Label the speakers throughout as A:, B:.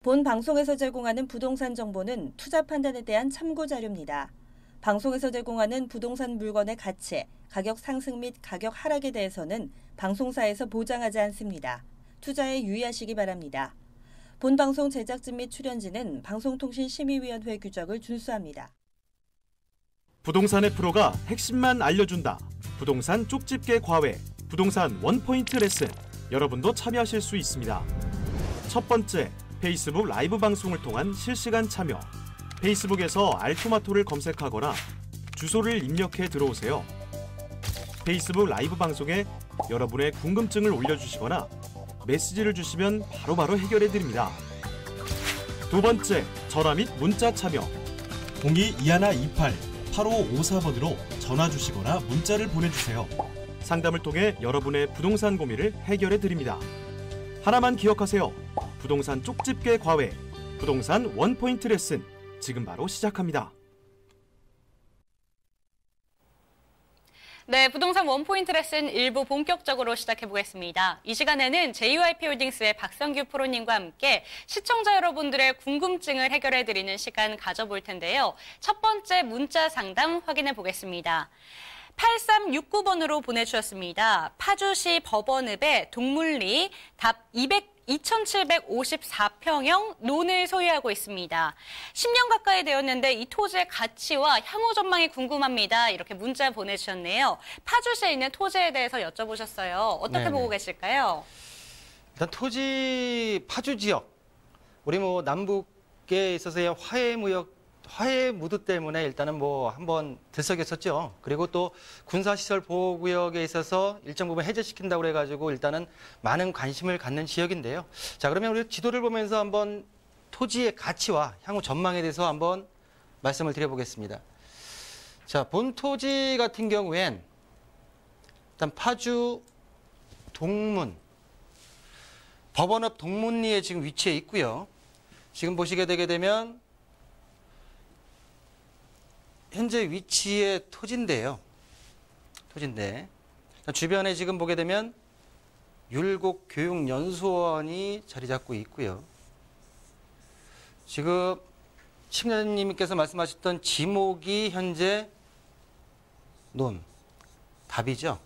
A: 본 방송에서 제공하는 부동산 정보는 투자 판단에 대한 참고 자료입니다. 방송에서 제공하는 부동산 물건의 가치, 가격 상승 및 가격 하락에 대해서는 방송사에서 보장하지 않습니다. 투자에 유의하시기 바랍니다. 본 방송 제작진 및 출연진은 방송통신심의위원회 규정을 준수합니다.
B: 부동산의 프로가 핵심만 알려준다. 부동산 쪽집게 과외, 부동산 원포인트 레슨. 여러분도 참여하실 수 있습니다. 첫 번째, 페이스북 라이브 방송을 통한 실시간 참여. 페이스북에서 알토마토를 검색하거나 주소를 입력해 들어오세요. 페이스북 라이브 방송에 여러분의 궁금증을 올려주시거나 메시지를 주시면 바로바로 해결해 드립니다. 두 번째, 전화 및 문자 참여.
C: 0221288554번으로 전화 주시거나 문자를 보내주세요.
B: 상담을 통해 여러분의 부동산 고민을 해결해 드립니다. 하나만 기억하세요. 부동산 쪽집게 과외, 부동산 원포인트 레슨, 지금 바로 시작합니다.
D: 네, 부동산 원포인트 레슨 1부 본격적으로 시작해 보겠습니다. 이 시간에는 JYP홀딩스의 박성규 프로님과 함께 시청자 여러분들의 궁금증을 해결해 드리는 시간 가져볼 텐데요. 첫 번째 문자 상담 확인해 보겠습니다. 8369번으로 보내주셨습니다. 파주시 법원읍의 동물리 답 2754평형 논을 소유하고 있습니다. 10년 가까이 되었는데 이 토지의 가치와 향후 전망이 궁금합니다. 이렇게 문자 보내주셨네요. 파주시에 있는 토지에 대해서 여쭤보셨어요. 어떻게 보고 계실까요?
E: 일단 토지 파주 지역, 우리 남북에 있어서의 화해 무드 때문에 일단은 한번 들썩였었죠. 그리고 또 군사시설 보호구역에 있어서 일정 부분 해제시킨다고 해가지고 일단은 많은 관심을 갖는 지역인데요. 자, 그러면 우리 지도를 보면서 한번 토지의 가치와 향후 전망에 대해서 한번 말씀을 드려보겠습니다. 자, 본 토지 같은 경우엔 일단 파주 동문, 법원읍 동문리에 지금 위치해 있고요. 지금 보시게 되게 되면 현재 위치의 토지인데요. 주변에 지금 보게 되면 율곡교육연수원이 자리 잡고 있고요. 지금 시청자님께서 말씀하셨던 지목이 현재 답이죠.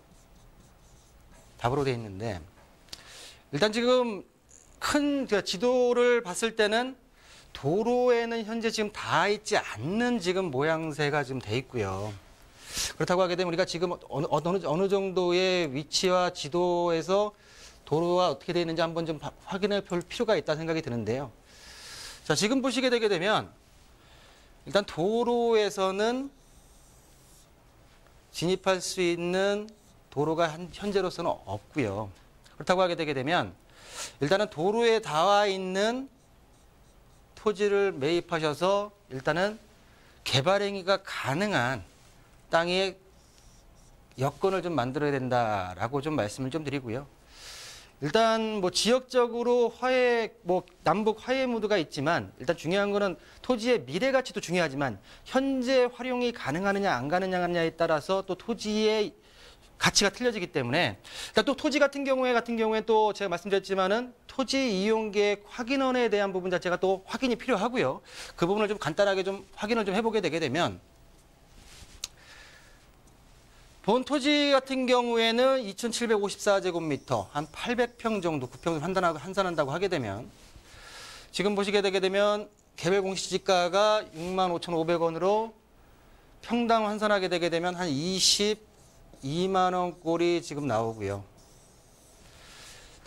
E: 답으로 되어 있는데 일단 지금 큰 지도를 봤을 때는 도로에는 현재 지금 닿아 있지 않는 지금 모양새가 지금 돼 있고요. 그렇다고 하게 되면 우리가 지금 어느 정도의 위치와 지도에서 도로가 어떻게 되어 있는지 한번 좀 확인해 볼 필요가 있다 생각이 드는데요. 자, 지금 보시게 되게 되면 일단 도로에서는 진입할 수 있는 도로가 현재로서는 없고요. 그렇다고 하게 되게 되면 일단은 도로에 닿아 있는 토지를 매입하셔서 일단은 개발 행위가 가능한 땅의 여건을 좀 만들어야 된다라고 좀 말씀을 좀 드리고요. 일단 지역적으로 남북 화해 무드가 있지만 일단 중요한 거는 토지의 미래 가치도 중요하지만 현재 활용이 가능하느냐 안 가능하느냐에 따라서 또 토지의 가치가 틀려지기 때문에 일단 또 토지 같은 경우에 또 제가 말씀드렸지만은 토지 이용 계획 확인원에 대한 부분 자체가 또 확인이 필요하고요. 그 부분을 좀 간단하게 좀 확인을 좀 해보게 되게 되면 본 토지 같은 경우에는 2,754제곱미터 한 800평 정도 구평을 환산한다고 하게 되면 지금 보시게 되게 되면 개별 공시지가가 65,500원으로 평당 환산하게 되게 되면 한 22만 원 꼴이 지금 나오고요.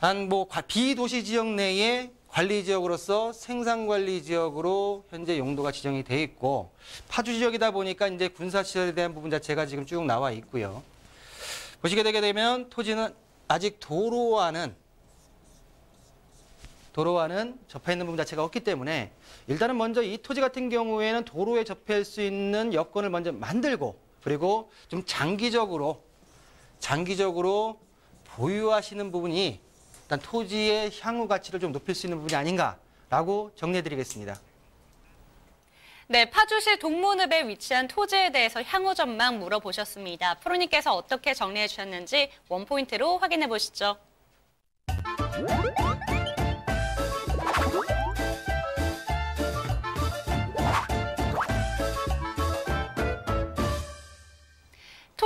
E: 단 비도시 지역 내에 관리 지역으로서 생산관리 지역으로 현재 용도가 지정이 돼 있고 파주 지역이다 보니까 이제 군사시설에 대한 부분 자체가 지금 쭉 나와 있고요. 보시게 되게 되면 토지는 아직 도로와는 접해 있는 부분 자체가 없기 때문에 일단은 먼저 이 토지 같은 경우에는 도로에 접할 수 있는 여건을 먼저 만들고 그리고 좀 장기적으로 보유하시는 부분이 일단 토지의 향후 가치를 좀 높일 수 있는 부분이 아닌가라고 정리해드리겠습니다.
D: 네, 파주시 동문읍에 위치한 토지에 대해서 향후 전망 물어보셨습니다. 프로님께서 어떻게 정리해 주셨는지 원포인트로 확인해 보시죠.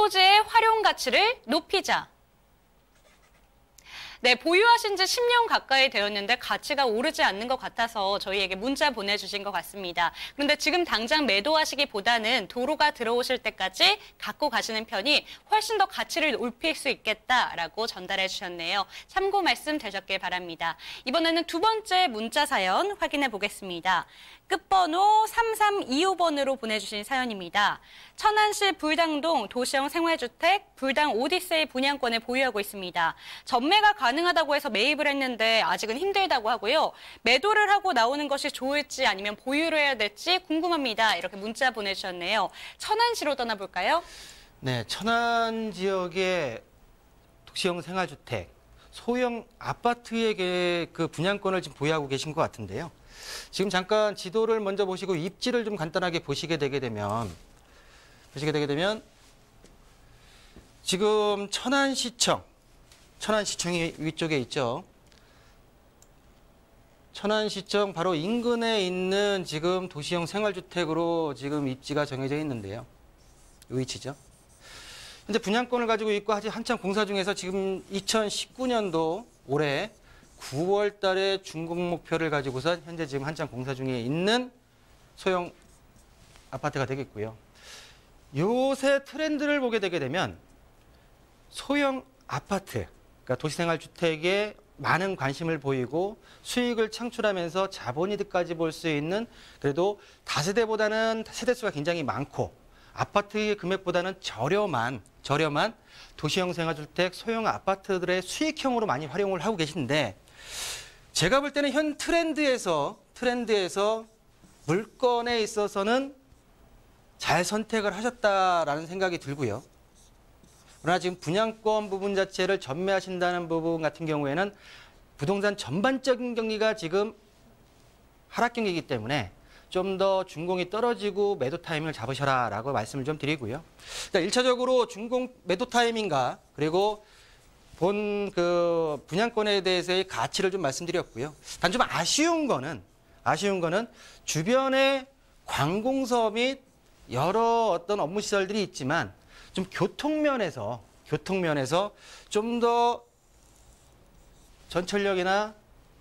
D: 토지의 활용 가치를 높이자. 네, 보유하신 지 10년 가까이 되었는데 가치가 오르지 않는 것 같아서 저희에게 문자 보내주신 것 같습니다. 그런데 지금 당장 매도하시기보다는 도로가 들어오실 때까지 갖고 가시는 편이 훨씬 더 가치를 높일 수 있겠다라고 전달해 주셨네요. 참고 말씀 되셨길 바랍니다. 이번에는 두 번째 문자 사연 확인해 보겠습니다. 끝번호 3325번으로 보내주신 사연입니다. 천안시 불당동 도시형 생활주택 불당 오디세이 분양권을 보유하고 있습니다. 전매가 가능하다고 해서 매입을 했는데 아직은 힘들다고 하고요. 매도를 하고 나오는 것이 좋을지 아니면 보유를 해야 될지 궁금합니다. 이렇게 문자 보내주셨네요. 천안시로 떠나볼까요?
E: 네, 천안 지역의 도시형 생활주택, 소형 아파트의 그 분양권을 지금 보유하고 계신 것 같은데요. 지금 잠깐 지도를 먼저 보시고 입지를 좀 간단하게 보시게 되게 되면 지금 천안시청이 위쪽에 있죠. 천안시청 바로 인근에 있는 지금 도시형 생활주택으로 지금 입지가 정해져 있는데요. 이 위치죠. 현재 분양권을 가지고 있고 아직 한참 공사 중에서 지금 2019년도 올해 9월 달에 준공 목표를 가지고서 현재 지금 한참 공사 중에 있는 소형 아파트가 되겠고요. 요새 트렌드를 보게 되게 되면 소형 아파트, 그러니까 도시생활주택에 많은 관심을 보이고 수익을 창출하면서 자본이득까지 볼 수 있는 그래도 다세대보다는 세대수가 굉장히 많고 아파트의 금액보다는 저렴한 도시형 생활주택, 소형 아파트들의 수익형으로 많이 활용을 하고 계신데 제가 볼 때는 현 트렌드에서 물건에 있어서는 잘 선택을 하셨다라는 생각이 들고요. 그러나 지금 분양권 부분 자체를 전매하신다는 부분 같은 경우에는 부동산 전반적인 경기가 지금 하락 경기이기 때문에 좀 더 준공이 떨어지고 매도 타이밍을 잡으셔라라고 말씀을 좀 드리고요. 일단 1차적으로 준공 매도 타이밍과 그리고 본 그 분양권에 대해서의 가치를 좀 말씀드렸고요. 단 좀 아쉬운 거는 주변에 관공서 및 여러 어떤 업무 시설들이 있지만 좀 교통면에서 좀 더 전철역이나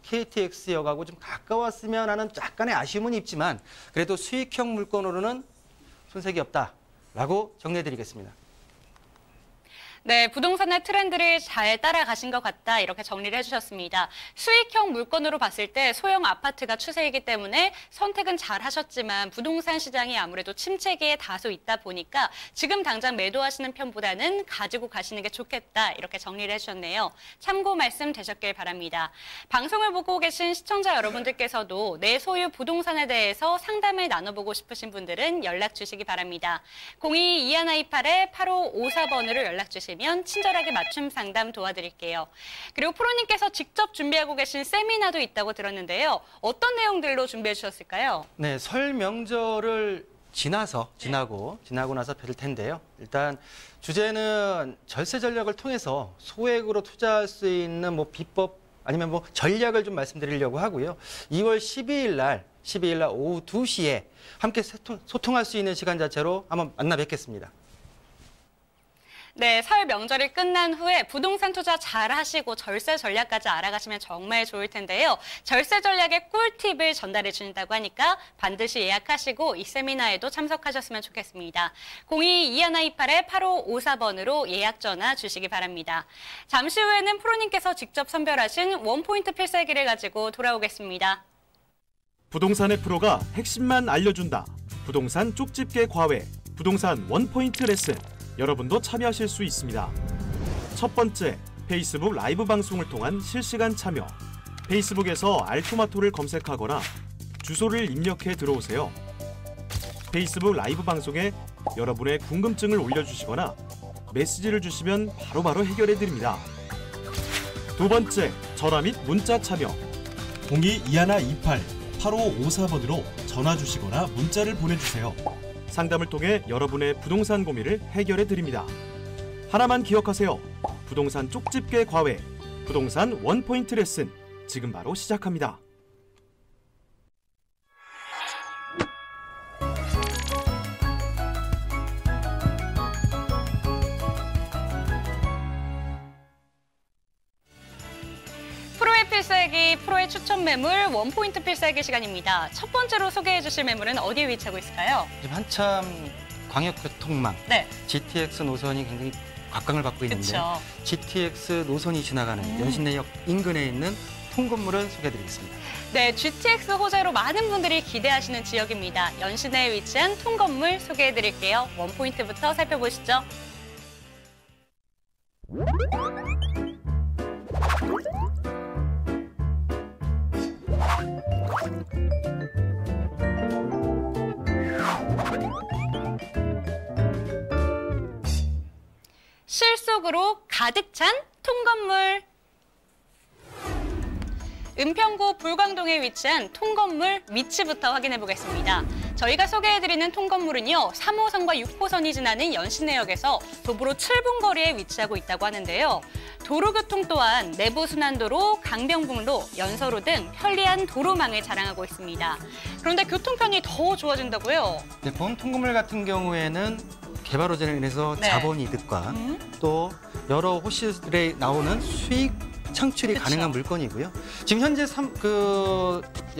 E: KTX역하고 좀 가까웠으면 하는 약간의 아쉬움은 있지만 그래도 수익형 물건으로는 손색이 없다라고 정리해드리겠습니다.
D: 네, 부동산의 트렌드를 잘 따라가신 것 같다 이렇게 정리를 해주셨습니다. 수익형 물건으로 봤을 때 소형 아파트가 추세이기 때문에 선택은 잘 하셨지만 부동산 시장이 아무래도 침체기에 다소 있다 보니까 지금 당장 매도하시는 편보다는 가지고 가시는 게 좋겠다 이렇게 정리를 해주셨네요. 참고 말씀 되셨길 바랍니다. 방송을 보고 계신 시청자 여러분들께서도 내 소유 부동산에 대해서 상담을 나눠보고 싶으신 분들은 연락 주시기 바랍니다. 02-2128-8554번으로 연락 주시면 친절하게 맞춤 상담 도와드릴게요. 그리고 프로님께서 직접 준비하고 계신 세미나도 있다고 들었는데요. 어떤 내용들로 준비해 주셨을까요?
E: 네, 설 명절을 지나고 나서 뵐 텐데요. 일단 주제는 절세 전략을 통해서 소액으로 투자할 수 있는 뭐 비법 아니면 뭐 전략을 좀 말씀드리려고 하고요. 2월 12일 날 오후 2시에 함께 소통할 수 있는 시간 자체로 한번 만나 뵙겠습니다.
D: 네, 설 명절이 끝난 후에 부동산 투자 잘 하시고 절세 전략까지 알아가시면 정말 좋을 텐데요. 절세 전략의 꿀팁을 전달해 주신다고 하니까 반드시 예약하시고 이 세미나에도 참석하셨으면 좋겠습니다. 02-2128-8554번으로 예약 전화 주시기 바랍니다. 잠시 후에는 프로님께서 직접 선별하신 원포인트 필살기를 가지고 돌아오겠습니다.
B: 부동산의 프로가 핵심만 알려준다. 부동산 쪽집게 과외, 부동산 원포인트 레슨. 여러분도 참여하실 수 있습니다. 첫 번째, 페이스북 라이브 방송을 통한 실시간 참여. 페이스북에서 알토마토를 검색하거나 주소를 입력해 들어오세요. 페이스북 라이브 방송에 여러분의 궁금증을 올려주시거나 메시지를 주시면 바로바로 해결해 드립니다. 두 번째, 전화 및 문자 참여.
C: 02-2128-8554번으로 전화 주시거나 문자를 보내주세요.
B: 상담을 통해 여러분의 부동산 고민을 해결해 드립니다. 하나만 기억하세요. 부동산 쪽집게 과외, 부동산 원포인트 레슨 지금 바로 시작합니다.
D: 필살기 프로의 추천 매물 원포인트 필살기 시간입니다. 첫 번째로 소개해 주실 매물은 어디에 위치하고 있을까요?
E: 지금 한참 광역교통망,
D: 네.
E: GTX 노선이 굉장히 각광을 받고 있는데
D: 그렇죠.
E: GTX 노선이 지나가는 연신내역 인근에 있는 통건물을 소개해드리겠습니다.
D: 네, GTX 호재로 많은 분들이 기대하시는 지역입니다. 연신내에 위치한 통건물 소개해 드릴게요. 원포인트부터 살펴보시죠. 실속으로 가득 찬 통건물. 은평구 불광동에 위치한 통건물 위치부터 확인해 보겠습니다. 저희가 소개해드리는 통건물은요, 3호선과 6호선이 지나는 연신내역에서 도보로 7분 거리에 위치하고 있다고 하는데요. 도로교통 또한 내부순환도로, 강변북로, 연서로 등 편리한 도로망을 자랑하고 있습니다. 그런데 교통편이 더 좋아진다고요?
E: 네, 본 통건물 같은 경우에는 개발 호재로 인해서
D: 네.
E: 자본 이득과 또 여러 호시들에 나오는 수익 창출이
D: 그쵸.
E: 가능한 물건이고요. 지금 현재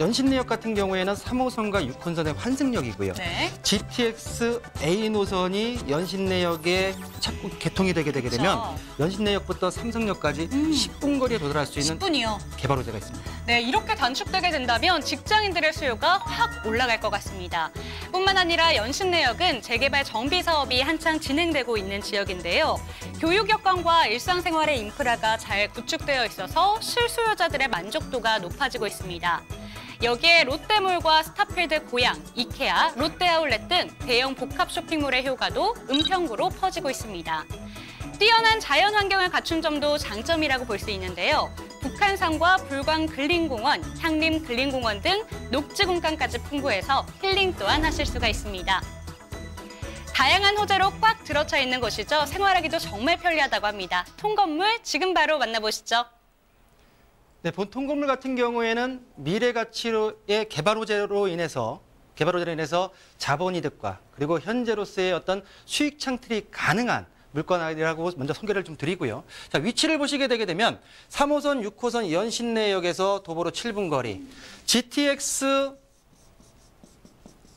E: 연신내역 같은 경우에는 3호선과 6호선의 환승역이고요.
D: 네.
E: GTX A 노선이 연신내역에 자꾸 개통이 되게 되면 연신내역부터 삼성역까지 10분 거리에 도달할 수 있는
D: 10분이요.
E: 개발 호재가 있습니다.
D: 네, 이렇게 단축되게 된다면 직장인들의 수요가 확 올라갈 것 같습니다. 뿐만 아니라 연신내역은 재개발 정비 사업이 한창 진행되고 있는 지역인데요. 교육 여건과 일상생활의 인프라가 잘 구축되어 있어서 실수요자들의 만족도가 높아지고 있습니다. 여기에 롯데몰과 스타필드 고양, 이케아, 롯데아울렛 등 대형 복합 쇼핑몰의 효과도 은평구로 퍼지고 있습니다. 뛰어난 자연 환경을 갖춘 점도 장점이라고 볼 수 있는데요. 북한산과 불광 근린공원, 향림 근린공원 등 녹지 공간까지 풍부해서 힐링 또한 하실 수가 있습니다. 다양한 호재로 꽉 들어차 있는 곳이죠. 생활하기도 정말 편리하다고 합니다. 통건물 지금 바로 만나보시죠.
E: 네, 본 통건물 같은 경우에는 미래 가치의 개발 호재로 인해서 자본이득과 그리고 현재로서의 어떤 수익 창출이 가능한 물건이라고 먼저 소개를 좀 드리고요. 자, 위치를 보시게 되게 되면 3호선, 6호선 연신내역에서 도보로 7분 거리, GTX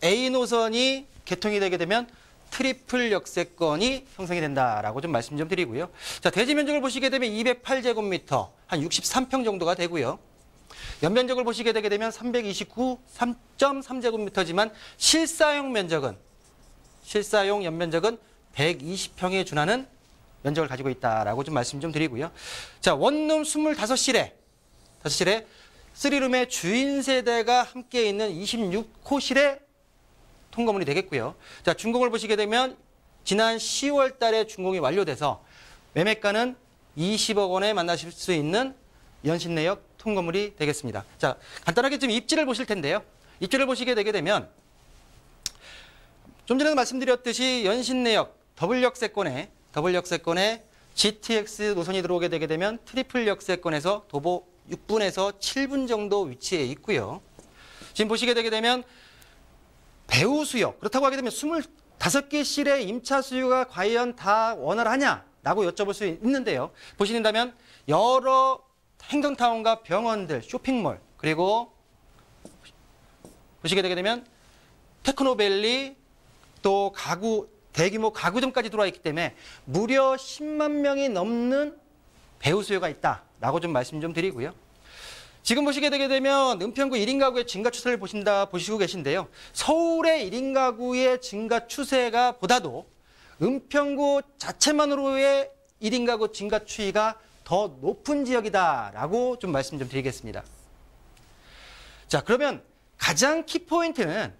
E: A 노선이 개통이 되게 되면 트리플 역세권이 형성이 된다라고 좀 말씀 좀 드리고요. 자, 대지 면적을 보시게 되면 208제곱미터, 한 63평 정도가 되고요. 연면적을 보시게 되게 되면 329.3제곱미터지만 실사용 연면적은 120평에 준하는 면적을 가지고 있다라고 좀 말씀 좀 드리고요. 자, 원룸 25실에 3룸의 주인 세대가 함께 있는 26호실의 통건물이 되겠고요. 자, 준공을 보시게 되면 지난 10월 달에 준공이 완료돼서 매매가는 20억 원에 만나실 수 있는 연신내역 통건물이 되겠습니다. 자, 간단하게 좀 입지를 보실 텐데요. 입지를 보시게 되게 되면 좀 전에도 말씀드렸듯이 연신내역 더블 역세권에 GTX 노선이 들어오게 되게 되면 트리플 역세권에서 도보 6분에서 7분 정도 위치해 있고요. 지금 보시게 되게 되면 배우 수요, 그렇다고 하게 되면 25개 실의 임차 수요가 과연 다 원활하냐라고 여쭤볼 수 있는데요. 보시는다면 여러 행정타운과 병원들, 쇼핑몰, 그리고 보시게 되게 되면 테크노밸리, 또 대규모 가구점까지 들어와 있기 때문에 무려 10만 명이 넘는 배우 수요가 있다라고 좀 말씀 좀 드리고요. 지금 보시게 되게 되면 은평구 1인 가구의 증가 추세를 보시고 계신데요. 서울의 1인 가구의 증가 추세가 보다도 은평구 자체만으로의 1인 가구 증가 추이가 더 높은 지역이다라고 좀 말씀 좀 드리겠습니다. 자, 그러면 가장 키포인트는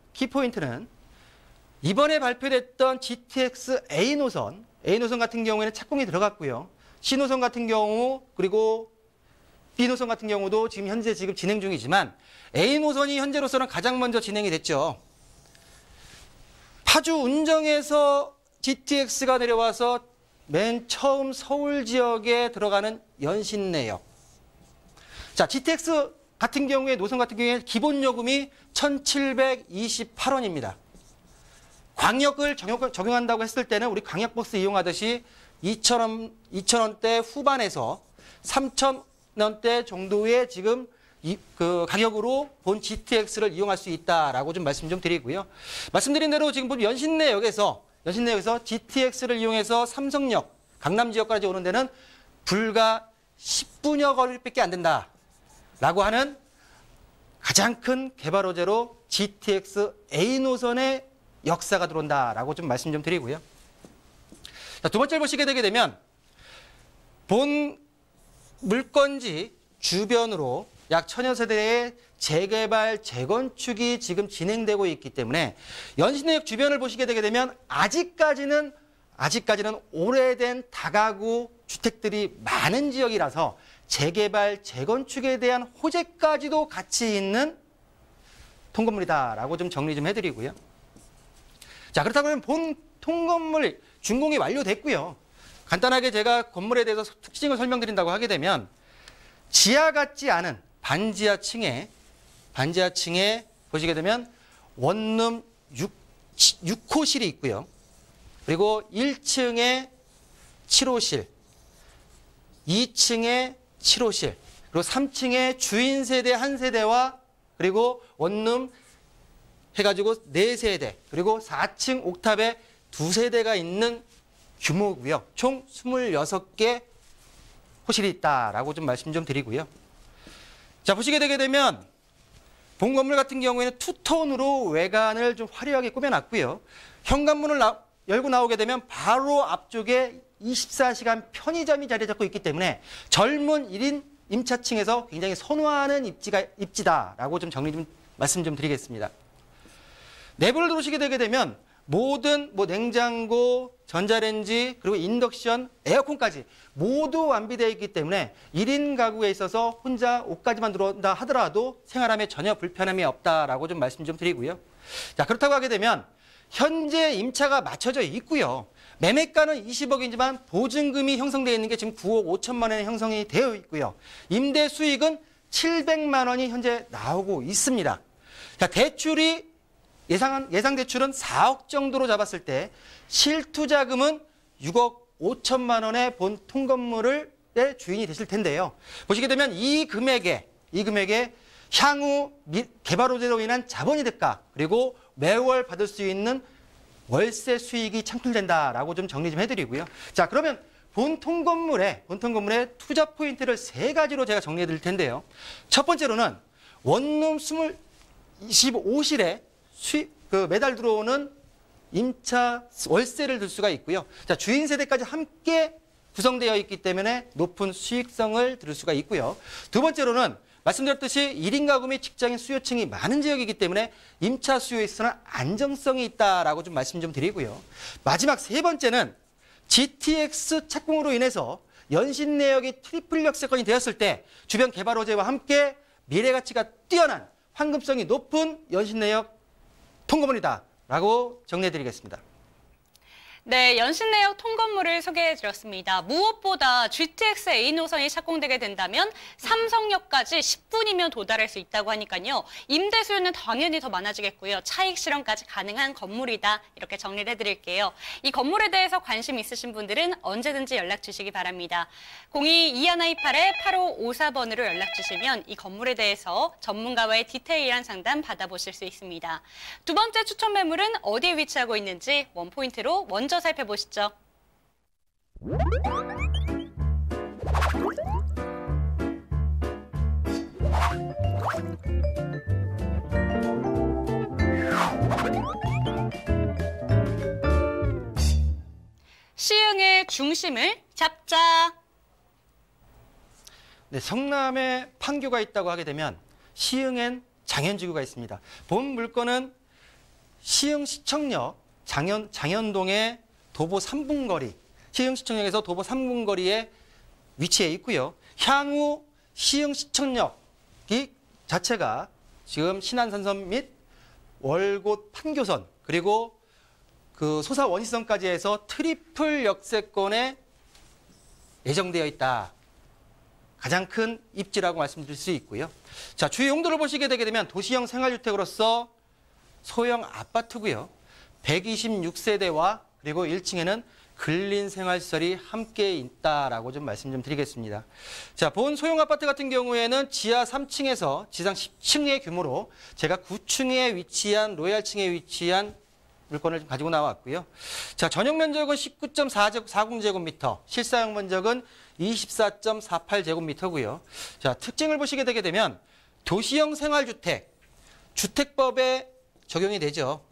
E: 이번에 발표됐던 GTX A 노선 같은 경우에는 착공이 들어갔고요. C 노선 같은 경우, 그리고 B 노선 같은 경우도 현재 진행 중이지만 A 노선이 현재로서는 가장 먼저 진행이 됐죠. 파주 운정에서 GTX가 내려와서 맨 처음 서울 지역에 들어가는 연신내역. 자, GTX 같은 경우에 노선 같은 경우에 기본 요금이 1,728원입니다. 광역을 적용한다고 했을 때는 우리 광역버스 이용하듯이 2,000원대 후반에서 원대 정도의 지금 그 가격으로 본 GTX를 이용할 수 있다라고 좀 말씀 좀 드리고요. 말씀드린 대로 지금 본 연신내역에서 GTX를 이용해서 삼성역, 강남 지역까지 오는 데는 불과 10분여 거리밖에 안 된다라고 하는 가장 큰 개발 호재로 GTX A 노선의 역사가 들어온다라고 좀 말씀 좀 드리고요. 자, 두 번째를 보시게 되게 되면 본 물건지 주변으로 약 1000여 세대의 재개발, 재건축이 지금 진행되고 있기 때문에 연신내역 주변을 보시게 되게 되면 아직까지는 오래된 다가구 주택들이 많은 지역이라서 재개발, 재건축에 대한 호재까지도 같이 있는 통건물이다라고 좀 정리 좀 해드리고요. 자, 그렇다면 본 통건물 준공이 완료됐고요. 간단하게 제가 건물에 대해서 특징을 설명드린다고 하게 되면 지하 같지 않은 반지하층에 보시게 되면 원룸 6호실이 있고요. 그리고 1층에 7호실, 2층에 7호실, 그리고 3층에 주인 세대 1세대와 그리고 원룸 해가지고 4세대, 그리고 4층 옥탑에 2세대가 있는 규모고요. 총 26개 호실이 있다라고 좀 말씀 좀 드리고요. 자, 보시게 되게 되면 본 건물 같은 경우에는 투톤으로 외관을 좀 화려하게 꾸며놨고요. 현관문을 열고 나오게 되면 바로 앞쪽에 24시간 편의점이 자리 잡고 있기 때문에 젊은 1인 임차층에서 굉장히 선호하는 입지다라고 좀 정리 좀 말씀 좀 드리겠습니다. 내부를 들어오시게 되게 되면 모든 냉장고, 전자레인지, 그리고 인덕션, 에어컨까지 모두 완비되어 있기 때문에 1인 가구에 있어서 혼자 옷까지만 들어온다 하더라도 생활함에 전혀 불편함이 없다라고 좀 말씀 좀 드리고요. 자, 그렇다고 하게 되면 현재 임차가 맞춰져 있고요. 매매가는 20억이지만 보증금이 형성되어 있는 게 지금 9억 5천만 원에 형성이 되어 있고요. 임대 수익은 700만 원이 현재 나오고 있습니다. 자, 대출이 예상 대출은 4억 정도로 잡았을 때 실투자금은 6억 5천만 원의 본 통건물의 주인이 되실 텐데요. 보시게 되면 이 금액에 향후 개발 호재로 인한 자본이 대가 그리고 매월 받을 수 있는 월세 수익이 창출된다라고 좀 정리 좀 해드리고요. 자, 그러면 본 통건물의 투자 포인트를 3가지로 제가 정리해 드릴 텐데요. 첫 번째로는 원룸 25실에 매달 들어오는 임차 월세를 들 수가 있고요. 자, 주인 세대까지 함께 구성되어 있기 때문에 높은 수익성을 들을 수가 있고요. 두 번째로는 말씀드렸듯이 1인 가구 및 직장인 수요층이 많은 지역이기 때문에 임차 수요에 있어서는 안정성이 있다라고 좀 말씀 좀 드리고요. 마지막 세 번째는 GTX 착공으로 인해서 연신내역이 트리플 역세권이 되었을 때 주변 개발 호재와 함께 미래 가치가 뛰어난 황금성이 높은 연신내역 통건물이다라고 정리해드리겠습니다.
D: 네, 연신내역 통건물을 소개해드렸습니다. 무엇보다 GTX A 노선이 착공되게 된다면 삼성역까지 10분이면 도달할 수 있다고 하니까요. 임대 수요는 당연히 더 많아지겠고요. 차익 실현까지 가능한 건물이다. 이렇게 정리를 해드릴게요. 이 건물에 대해서 관심 있으신 분들은 언제든지 연락 주시기 바랍니다. 02-2128-8554번으로 연락 주시면 이 건물에 대해서 전문가와의 디테일한 상담 받아보실 수 있습니다. 두 번째 추천 매물은 어디에 위치하고 있는지 원포인트로 먼저 살펴보시죠. 시흥의 중심을 잡자.
E: 네, 성남에 판교가 있다고 하게 되면 시흥엔 장현지구가 있습니다. 본 물건은 시흥시청역 장현동의 도보 3분거리, 시흥시청역에서 도보 3분거리에 위치해 있고요. 향후 시흥시청역이 자체가 지금 신안산선 및 월곶 판교선 그리고 그 소사 원시선까지 해서 트리플 역세권에 예정되어 있다. 가장 큰 입지라고 말씀드릴 수 있고요. 자, 주요 용도를 보시게 되게 되면 도시형 생활주택으로서 소형 아파트고요. 126세대와 그리고 1층에는 근린생활시설이 함께 있다라고 좀 말씀 좀 드리겠습니다. 자, 본 소형 아파트 같은 경우에는 지하 3층에서 지상 10층의 규모로 제가 9층에 위치한 로얄층에 위치한 물건을 좀 가지고 나왔고요. 자, 전용 면적은 19.40제곱미터, 실사용 면적은 24.48제곱미터고요. 자, 특징을 보시게 되게 되면 도시형 생활주택, 주택법에 적용이 되죠.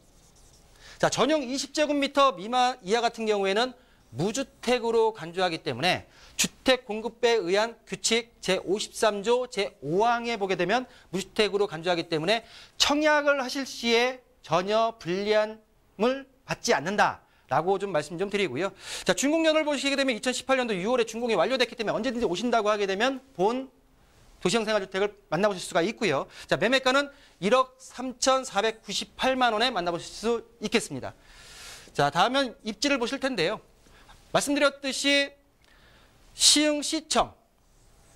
E: 자, 전용 20제곱미터 미만 이하 같은 경우에는 무주택으로 간주하기 때문에 주택공급법에 의한 규칙 제53조 제5항에 보게 되면 무주택으로 간주하기 때문에 청약을 하실 시에 전혀 불리함을 받지 않는다라고 좀 말씀 좀 드리고요. 자, 준공연을 보시게 되면 2018년도 6월에 준공이 완료됐기 때문에 언제든지 오신다고 하게 되면 본 도시형 생활주택을 만나보실 수가 있고요. 자, 매매가는 1억 3,498만 원에 만나보실 수 있겠습니다. 자, 다음은 입지를 보실 텐데요. 말씀드렸듯이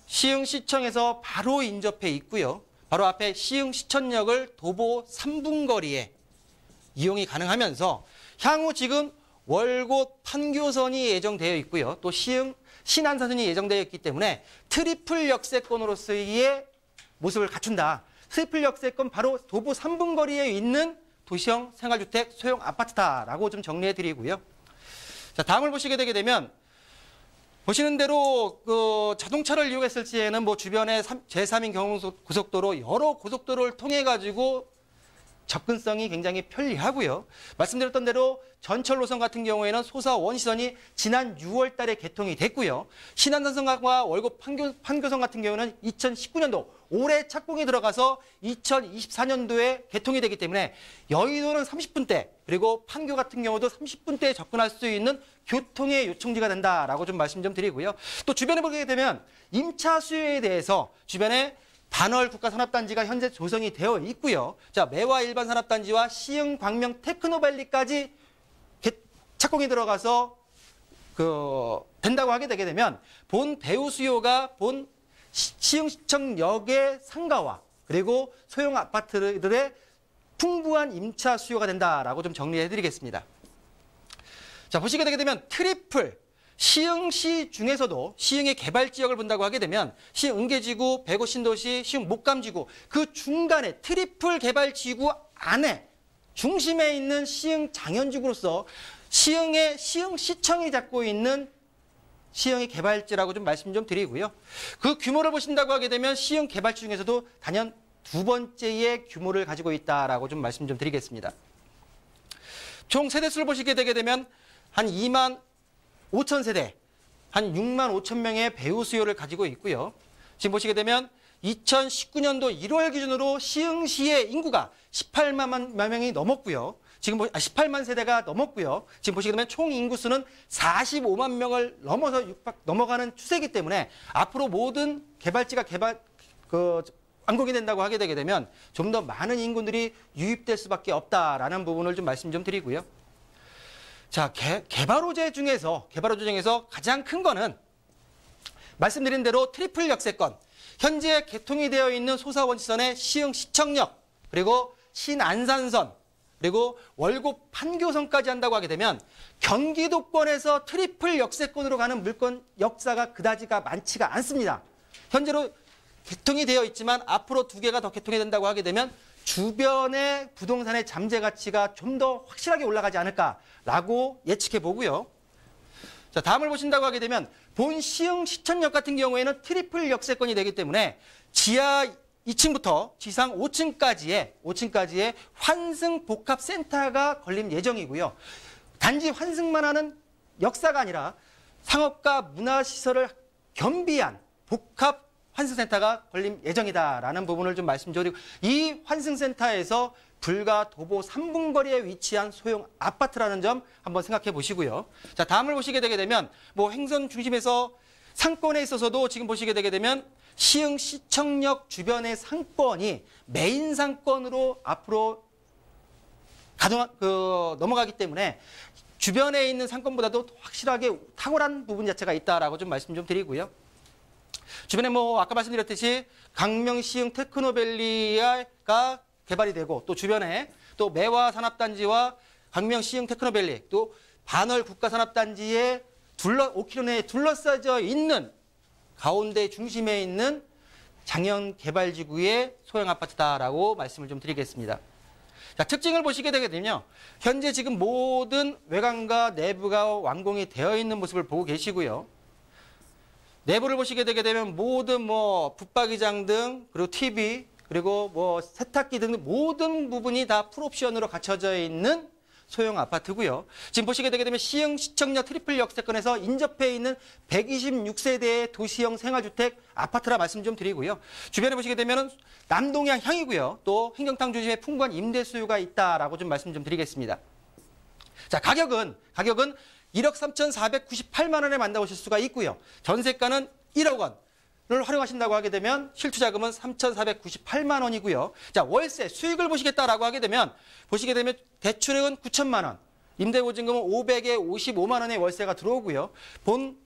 E: 시흥시청에서 바로 인접해 있고요. 바로 앞에 시흥시천역을 도보 3분 거리에 이용이 가능하면서 향후 지금 월곶 판교선이 예정되어 있고요. 또 신안산선이 예정되어 있기 때문에 트리플 역세권으로서의 모습을 갖춘다. 트리플 역세권 바로 도보 3분 거리에 있는 도시형 생활주택 소형 아파트다라고 좀 정리해 드리고요. 자, 다음을 보시게 되게 되면 보시는 대로 그 자동차를 이용했을 시에는 뭐 주변에 제3인 경부고속도로 여러 고속도로를 통해 가지고 접근성이 굉장히 편리하고요. 말씀드렸던 대로 전철 노선 같은 경우에는 소사 원시선이 지난 6월 달에 개통이 됐고요. 신안산선과 월곶 판교선 같은 경우는 2019년도 올해 착공이 들어가서 2024년도에 개통이 되기 때문에 여의도는 30분대 그리고 판교 같은 경우도 30분대에 접근할 수 있는 교통의 요청지가 된다라고 좀 말씀 좀 드리고요. 또 주변에 보게 되면 임차 수요에 대해서 주변에 반월 국가산업단지가 현재 조성이 되어 있고요. 자, 매화 일반산업단지와 시흥 광명 테크노밸리까지 착공이 들어가서 된다고 하게 되게 되면 본 배후 수요가 본 시흥시청역의 상가와 그리고 소형 아파트들의 풍부한 임차 수요가 된다라고 좀 정리해 드리겠습니다. 자, 보시게 되게 되면 트리플 시흥시 중에서도 시흥의 개발지역을 본다고 하게 되면 시흥 은계지구, 배고 신도시, 시흥 목감지구 그 중간에 트리플 개발지구 안에 중심에 있는 시흥 장현지구로서 시흥의 시흥시청이 잡고 있는 시흥의 개발지라고 좀 말씀 좀 드리고요. 그 규모를 보신다고 하게 되면 시흥 개발지 중에서도 단연 두 번째의 규모를 가지고 있다라고 좀 말씀 좀 드리겠습니다. 총 세대수를 보시게 되게 되면 한 2만 5천 세대, 한 6만 5천 명의 배후 수요를 가지고 있고요. 지금 보시게 되면 2019년도 1월 기준으로 시흥시의 인구가 18만 명이 넘었고요. 지금 18만 세대가 넘었고요. 지금 보시게 되면 총 인구수는 45만 명을 넘어가는 추세이기 때문에 앞으로 모든 개발지가 완공이 된다고 하게 되게 되면 좀 더 많은 인구들이 유입될 수밖에 없다라는 부분을 좀 말씀 좀 드리고요. 자, 개발호재 중에서 가장 큰 거는 말씀드린 대로 트리플 역세권, 현재 개통이 되어 있는 소사원시선의 시흥시청역, 그리고 신안산선, 그리고 월곶 판교선까지 한다고 하게 되면 경기도권에서 트리플 역세권으로 가는 물건 역사가 그다지가 많지가 않습니다. 현재로 개통이 되어 있지만 앞으로 2개가 더 개통이 된다고 하게 되면 주변의 부동산의 잠재 가치가 좀 더 확실하게 올라가지 않을까라고 예측해 보고요. 자, 다음을 보신다고 하게 되면 본 시흥 시천역 같은 경우에는 트리플 역세권이 되기 때문에 지하 2층부터 지상 5층까지의 환승 복합센터가 걸림 예정이고요. 단지 환승만 하는 역사가 아니라 상업과 문화시설을 겸비한 복합 환승센터가 걸림 예정이다라는 부분을 좀 말씀드리고, 이 환승센터에서 불과 도보 3분 거리에 위치한 소형 아파트라는 점 한번 생각해 보시고요. 자, 다음을 보시게 되게 되면 행선 중심에서 상권에 있어서도 지금 보시게 되게 되면 시흥 시청역 주변의 상권이 메인 상권으로 앞으로 넘어가기 때문에 주변에 있는 상권보다도 확실하게 탁월한 부분 자체가 있다라고 좀 말씀 좀 드리고요. 주변에 아까 말씀드렸듯이 광명 시흥 테크노밸리가 개발이 되고 또 주변에 또 매화 산업단지와 광명 시흥 테크노밸리 또 반월 국가산업단지에 5km 내에 둘러싸져 있는 가운데 중심에 있는 장현개발지구의 소형 아파트다라고 말씀을 좀 드리겠습니다. 자, 특징을 보시게 되게 되면 현재 지금 모든 외관과 내부가 완공이 되어 있는 모습을 보고 계시고요. 내부를 보시게 되게 되면 모든 붙박이장 등 그리고 TV 그리고 세탁기 등 모든 부분이 다 풀옵션으로 갖춰져 있는 소형 아파트고요. 지금 보시게 되게 되면 시흥 시청역 트리플 역세권에서 인접해 있는 126세대의 도시형 생활주택 아파트라 말씀 좀 드리고요. 주변에 보시게 되면 남동향 향이고요. 또 행정탕 중심에 풍부한 임대 수요가 있다라고 좀 말씀 좀 드리겠습니다. 자, 가격은 1억 3,498만 원에 만나보실 수가 있고요. 전세가는 1억 원을 활용하신다고 하게 되면 실투자금은 3,498만 원이고요. 자, 월세 수익을 보시겠다라고 하게 되면 대출액은 9천만 원, 임대보증금은 500에 55만 원의 월세가 들어오고요. 본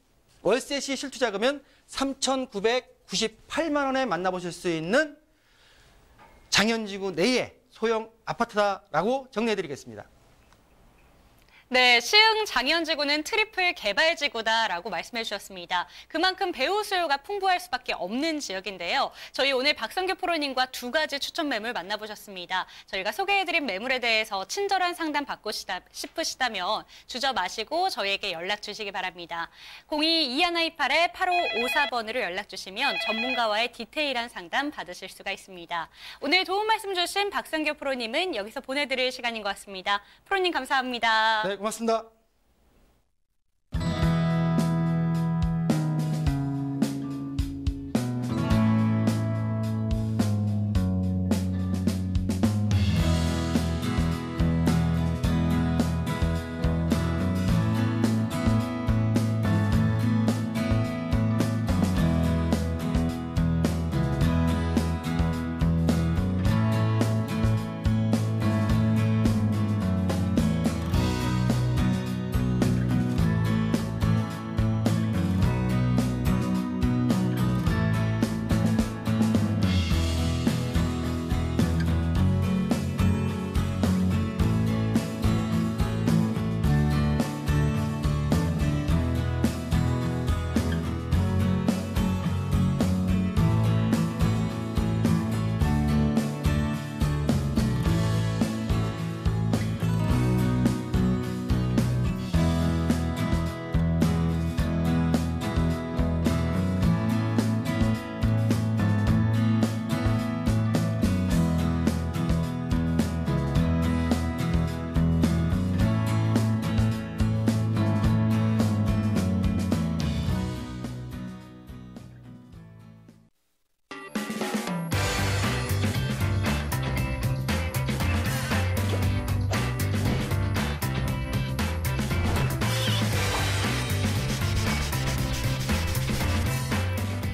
E: 월세 시 실투자금은 3,998만 원에 만나보실 수 있는 장현지구 내의 소형 아파트다라고 정리해드리겠습니다.
D: 네, 시흥 장현지구는 트리플 개발지구다라고 말씀해 주셨습니다. 그만큼 배우 수요가 풍부할 수밖에 없는 지역인데요. 저희 오늘 박성규 프로님과 두 가지 추천 매물 만나보셨습니다. 저희가 소개해드린 매물에 대해서 친절한 상담 받고 싶으시다면 주저 마시고 저희에게 연락 주시기 바랍니다. 02-2128-8554번으로 연락 주시면 전문가와의 디테일한 상담 받으실 수가 있습니다. 오늘 도움 말씀 주신 박성규 프로님은 여기서 보내드릴 시간인 것 같습니다. 프로님 감사합니다.
E: 네, 고맙습니다.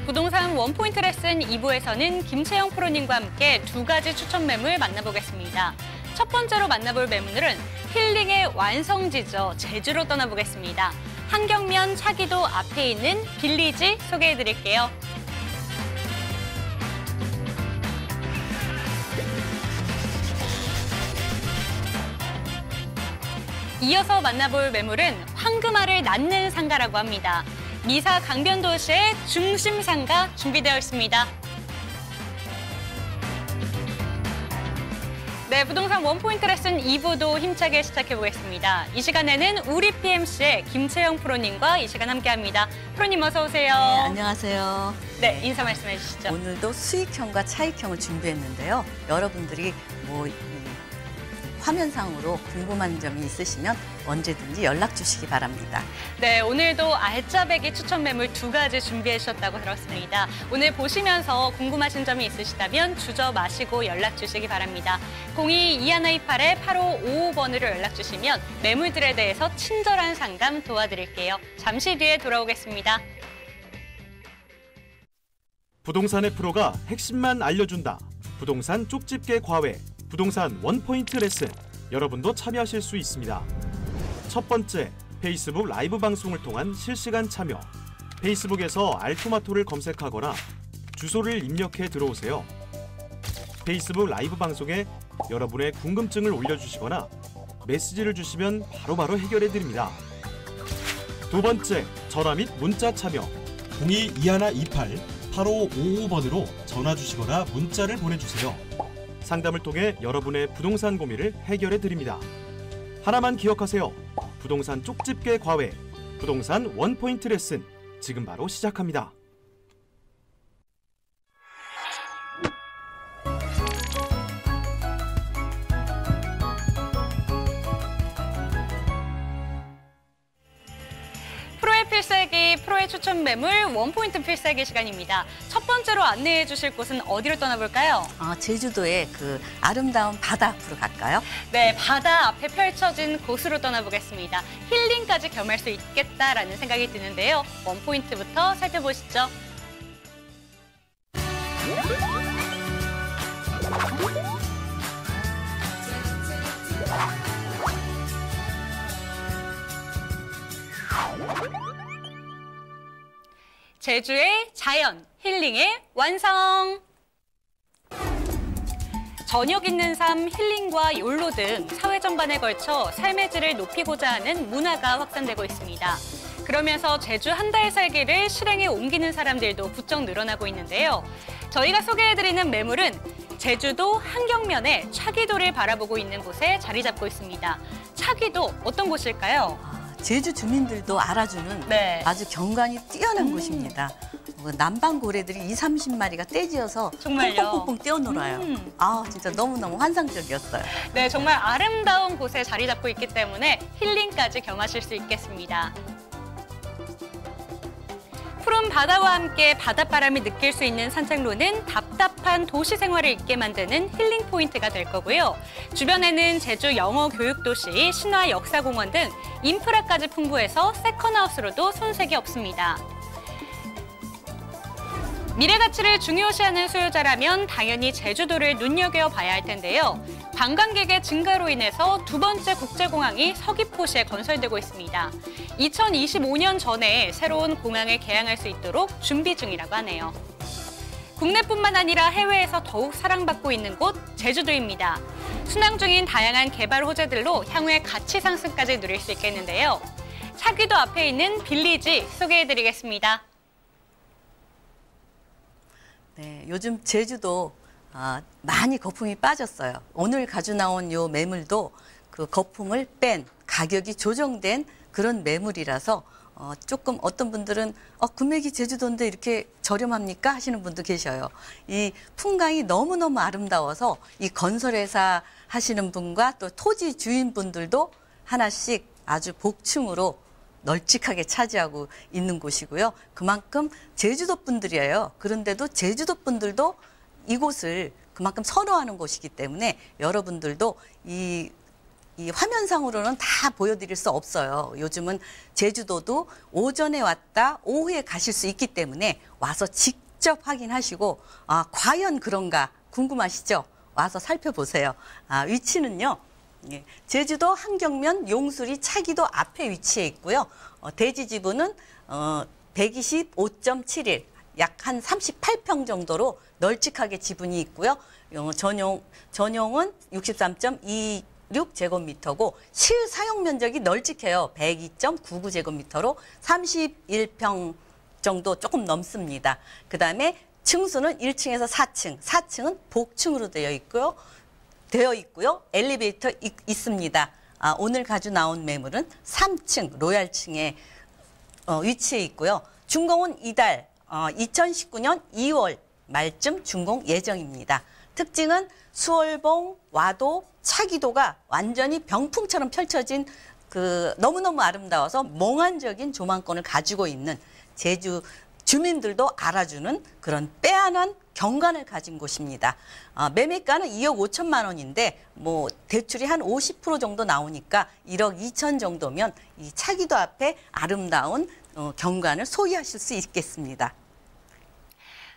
D: 부동산 원포인트 레슨 2부에서는 김채영 프로님과 함께 두 가지 추천 매물 만나보겠습니다. 첫 번째로 만나볼 매물은 힐링의 완성지죠. 제주로 떠나보겠습니다. 한경면 차기도 앞에 있는 빌리지 소개해드릴게요. 이어서 만나볼 매물은 황금알을 낳는 상가라고 합니다. 미사 강변도시의 중심 상가 준비되어 있습니다. 네, 부동산 원포인트 레슨 2부도 힘차게 시작해보겠습니다. 이 시간에는 우리 PMC의 김채영 프로님과 이 시간 함께합니다. 프로님 어서 오세요.
F: 네, 안녕하세요.
D: 네, 인사 말씀해 주시죠.
F: 오늘도 수익형과 차익형을 준비했는데요. 여러분들이 화면상으로 궁금한 점이 있으시면 언제든지 연락 주시기 바랍니다.
D: 네, 오늘도 알짜배기 추천 매물 두 가지 준비해 주셨다고 들었습니다. 오늘 보시면서 궁금하신 점이 있으시다면 주저 마시고 연락 주시기 바랍니다. 02-2128-8555번으로 연락 주시면 매물들에 대해서 친절한 상담 도와드릴게요. 잠시 뒤에 돌아오겠습니다.
B: 부동산의 프로가 핵심만 알려준다. 부동산 쪽집게 과외. 부동산 원포인트 레슨, 여러분도 참여하실 수 있습니다. 첫 번째, 페이스북 라이브 방송을 통한 실시간 참여. 페이스북에서 알토마토를 검색하거나 주소를 입력해 들어오세요. 페이스북 라이브 방송에 여러분의 궁금증을 올려주시거나 메시지를 주시면 바로바로 해결해드립니다. 두 번째, 전화 및 문자 참여.
C: 022128-8555번으로 전화 주시거나 문자를 보내주세요.
B: 상담을 통해 여러분의 부동산 고민을 해결해드립니다. 하나만 기억하세요. 부동산 쪽집게 과외, 부동산 원포인트 레슨, 지금 바로 시작합니다.
D: 프로의 필살기, 프로의 추천 매물, 원포인트 필살기 시간입니다. 첫 번째로 안내해 주실 곳은 어디로 떠나볼까요?
F: 제주도의 그 아름다운 바다 앞으로 갈까요?
D: 네, 바다 앞에 펼쳐진 곳으로 떠나보겠습니다. 힐링까지 겸할 수 있겠다라는 생각이 드는데요. 원포인트부터 살펴보시죠. 제주의 자연, 힐링의 완성! 저녁 있는 삶, 힐링과 욜로 등 사회 전반에 걸쳐 삶의 질을 높이고자 하는 문화가 확산되고 있습니다. 그러면서 제주 한 달 살기를 실행에 옮기는 사람들도 부쩍 늘어나고 있는데요. 저희가 소개해드리는 매물은 제주도 한경면의 차기도를 바라보고 있는 곳에 자리 잡고 있습니다. 차기도 어떤 곳일까요?
F: 제주 주민들도 알아주는
D: 네.
F: 아주 경관이 뛰어난 곳입니다. 남방 고래들이 20-30마리가 떼지어서
D: 정말요?
F: 퐁퐁퐁 뛰어놀아요. 진짜 너무너무 환상적이었어요.
D: 네, 정말 아름다운 곳에 자리 잡고 있기 때문에 힐링까지 겸하실 수 있겠습니다. 푸른 바다와 함께 바닷바람이 느낄 수 있는 산책로는 답답한 도시 생활을 잊게 만드는 힐링 포인트가 될 거고요. 주변에는 제주 영어 교육도시, 신화 역사공원 등 인프라까지 풍부해서 세컨하우스로도 손색이 없습니다. 미래 가치를 중요시하는 수요자라면 당연히 제주도를 눈여겨봐야 할 텐데요. 관광객의 증가로 인해서 두 번째 국제공항이 서귀포시에 건설되고 있습니다. 2025년 전에 새로운 공항을 개항할 수 있도록 준비 중이라고 하네요. 국내뿐만 아니라 해외에서 더욱 사랑받고 있는 곳 제주도입니다. 순항 중인 다양한 개발 호재들로 향후의 가치 상승까지 누릴 수 있겠는데요. 차기도 앞에 있는 빌리지 소개해드리겠습니다.
F: 네, 요즘 제주도 많이 거품이 빠졌어요. 오늘 가져 나온 요 매물도 그 거품을 뺀 가격이 조정된 그런 매물이라서 조금 어떤 분들은 금액이 제주도인데 이렇게 저렴합니까? 하시는 분도 계셔요. 이 풍광이 너무너무 아름다워서 이 건설회사 하시는 분과 또 토지 주인분들도 하나씩 아주 복층으로 널찍하게 차지하고 있는 곳이고요. 그만큼 제주도 분들이에요. 그런데도 제주도 분들도 이곳을 그만큼 선호하는 곳이기 때문에 여러분들도 이 화면상으로는 다 보여드릴 수 없어요. 요즘은 제주도도 오전에 왔다 오후에 가실 수 있기 때문에 와서 직접 확인하시고 과연 그런가 궁금하시죠? 와서 살펴보세요. 위치는요. 제주도 한경면 용수리 차기도 앞에 위치해 있고요. 대지 지분은 125.71, 약 한 38평 정도로 널찍하게 지분이 있고요. 전용은 63.26제곱미터고 실사용 면적이 널찍해요. 102.99제곱미터로 31평 정도 조금 넘습니다. 그다음에 층수는 1층에서 4층, 4층은 복층으로 되어 있고요. 엘리베이터 있습니다. 오늘 가져 나온 매물은 3층 로얄층에 위치해 있고요. 준공은 이달 2019년 2월 말쯤 준공 예정입니다. 특징은 수월봉, 와도, 차기도가 완전히 병풍처럼 펼쳐진 너무너무 아름다워서 몽환적인 조망권을 가지고 있는 제주 주민들도 알아주는 그런 빼어난 경관을 가진 곳입니다. 매매가는 2억 5천만 원인데 대출이 한 50% 정도 나오니까 1억 2천 정도면 이 차기도 앞에 아름다운 경관을 소유하실 수 있겠습니다.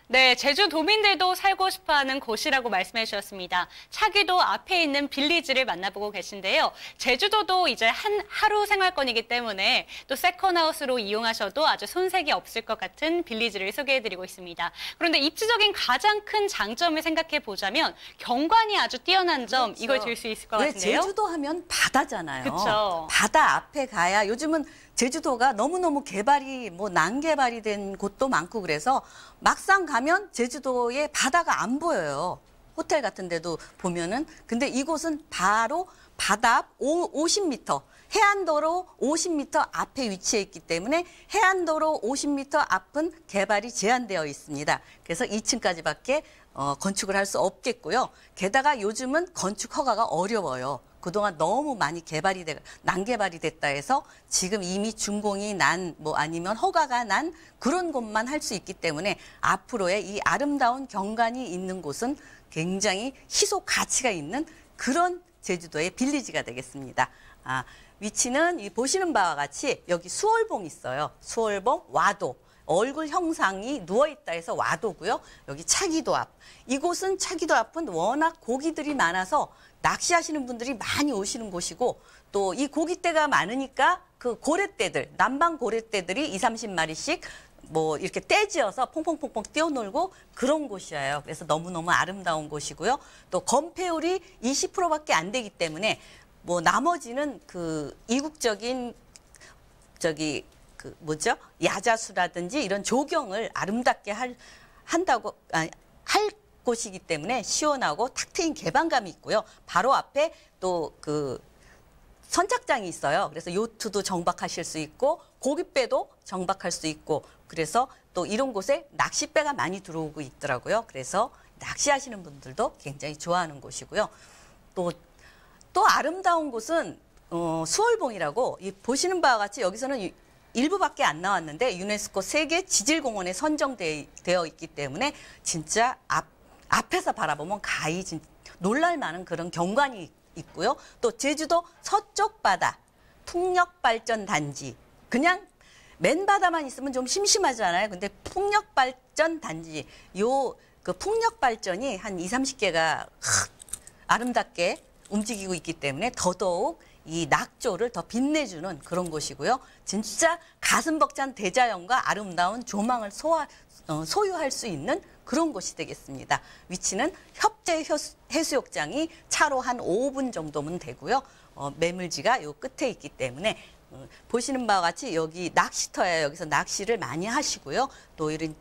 D: 네, 제주도민들도 살고 싶어하는 곳이라고 말씀해 주셨습니다. 차기도 앞에 있는 빌리지를 만나보고 계신데요. 제주도도 이제 하루 생활권이기 때문에 또 세컨하우스로 이용하셔도 아주 손색이 없을 것 같은 빌리지를 소개해드리고 있습니다. 그런데 입지적인 가장 큰 장점을 생각해 보자면 경관이 아주 뛰어난 점,
F: 그렇죠.
D: 이걸 들 수 있을 것 같은데요.
F: 제주도 하면 바다잖아요.
D: 그렇죠.
F: 바다 앞에 가야 요즘은 제주도가 너무너무 개발이 난개발이 된 곳도 많고 그래서 막상 가면 제주도의 바다가 안 보여요. 호텔 같은 데도 보면은. 근데 이곳은 바로 바다 앞 50m, 해안도로 50m 앞에 위치해 있기 때문에 해안도로 50m 앞은 개발이 제한되어 있습니다. 그래서 2층까지밖에 건축을 할 수 없겠고요. 게다가 요즘은 건축 허가가 어려워요. 그동안 너무 많이 난개발이 됐다 해서 지금 이미 준공이 난 아니면 허가가 난 그런 곳만 할 수 있기 때문에 앞으로의 이 아름다운 경관이 있는 곳은 굉장히 희소 가치가 있는 그런 제주도의 빌리지가 되겠습니다. 위치는 보시는 바와 같이 여기 수월봉 있어요. 수월봉 와도. 얼굴 형상이 누워있다 해서 와도고요. 여기 차기도 앞. 이곳은 차기도 앞은 워낙 고기들이 많아서 낚시하시는 분들이 많이 오시는 곳이고 또 이 고깃대가 많으니까 그 고래떼들, 남방 고래떼들이 20-30마리씩 이렇게 떼지어서 퐁퐁퐁퐁 뛰어놀고 그런 곳이에요. 그래서 너무너무 아름다운 곳이고요. 또 건폐율이 20%밖에 안 되기 때문에 나머지는 그 이국적인 야자수라든지 이런 조경을 아름답게 할 곳이기 때문에 시원하고 탁 트인 개방감이 있고요. 바로 앞에 또 그 선착장이 있어요. 그래서 요트도 정박하실 수 있고 고깃배도 정박할 수 있고 그래서 또 이런 곳에 낚싯배가 많이 들어오고 있더라고요. 그래서 낚시하시는 분들도 굉장히 좋아하는 곳이고요. 또 아름다운 곳은 수월봉이라고 보시는 바와 같이 여기서는 일부밖에 안 나왔는데 유네스코 세계 지질공원에 선정되어 있기 때문에 진짜 앞에서 바라보면 가히 놀랄 만한 그런 경관이 있고요. 또 제주도 서쪽 바다 풍력발전단지 그냥 맨 바다만 있으면 좀 심심하잖아요. 근데 풍력발전단지 그 풍력발전이 한 20-30개가 아름답게 움직이고 있기 때문에 더더욱 이 낙조를 더 빛내주는 그런 곳이고요. 진짜 가슴 벅찬 대자연과 아름다운 조망을 소유할 수 있는 그런 곳이 되겠습니다. 위치는 협재 해수욕장이 차로 한 5분 정도면 되고요. 매물지가 요 끝에 있기 때문에 보시는 바와 같이 여기 낚시터예요. 여기서 낚시를 많이 하시고요. 또 이런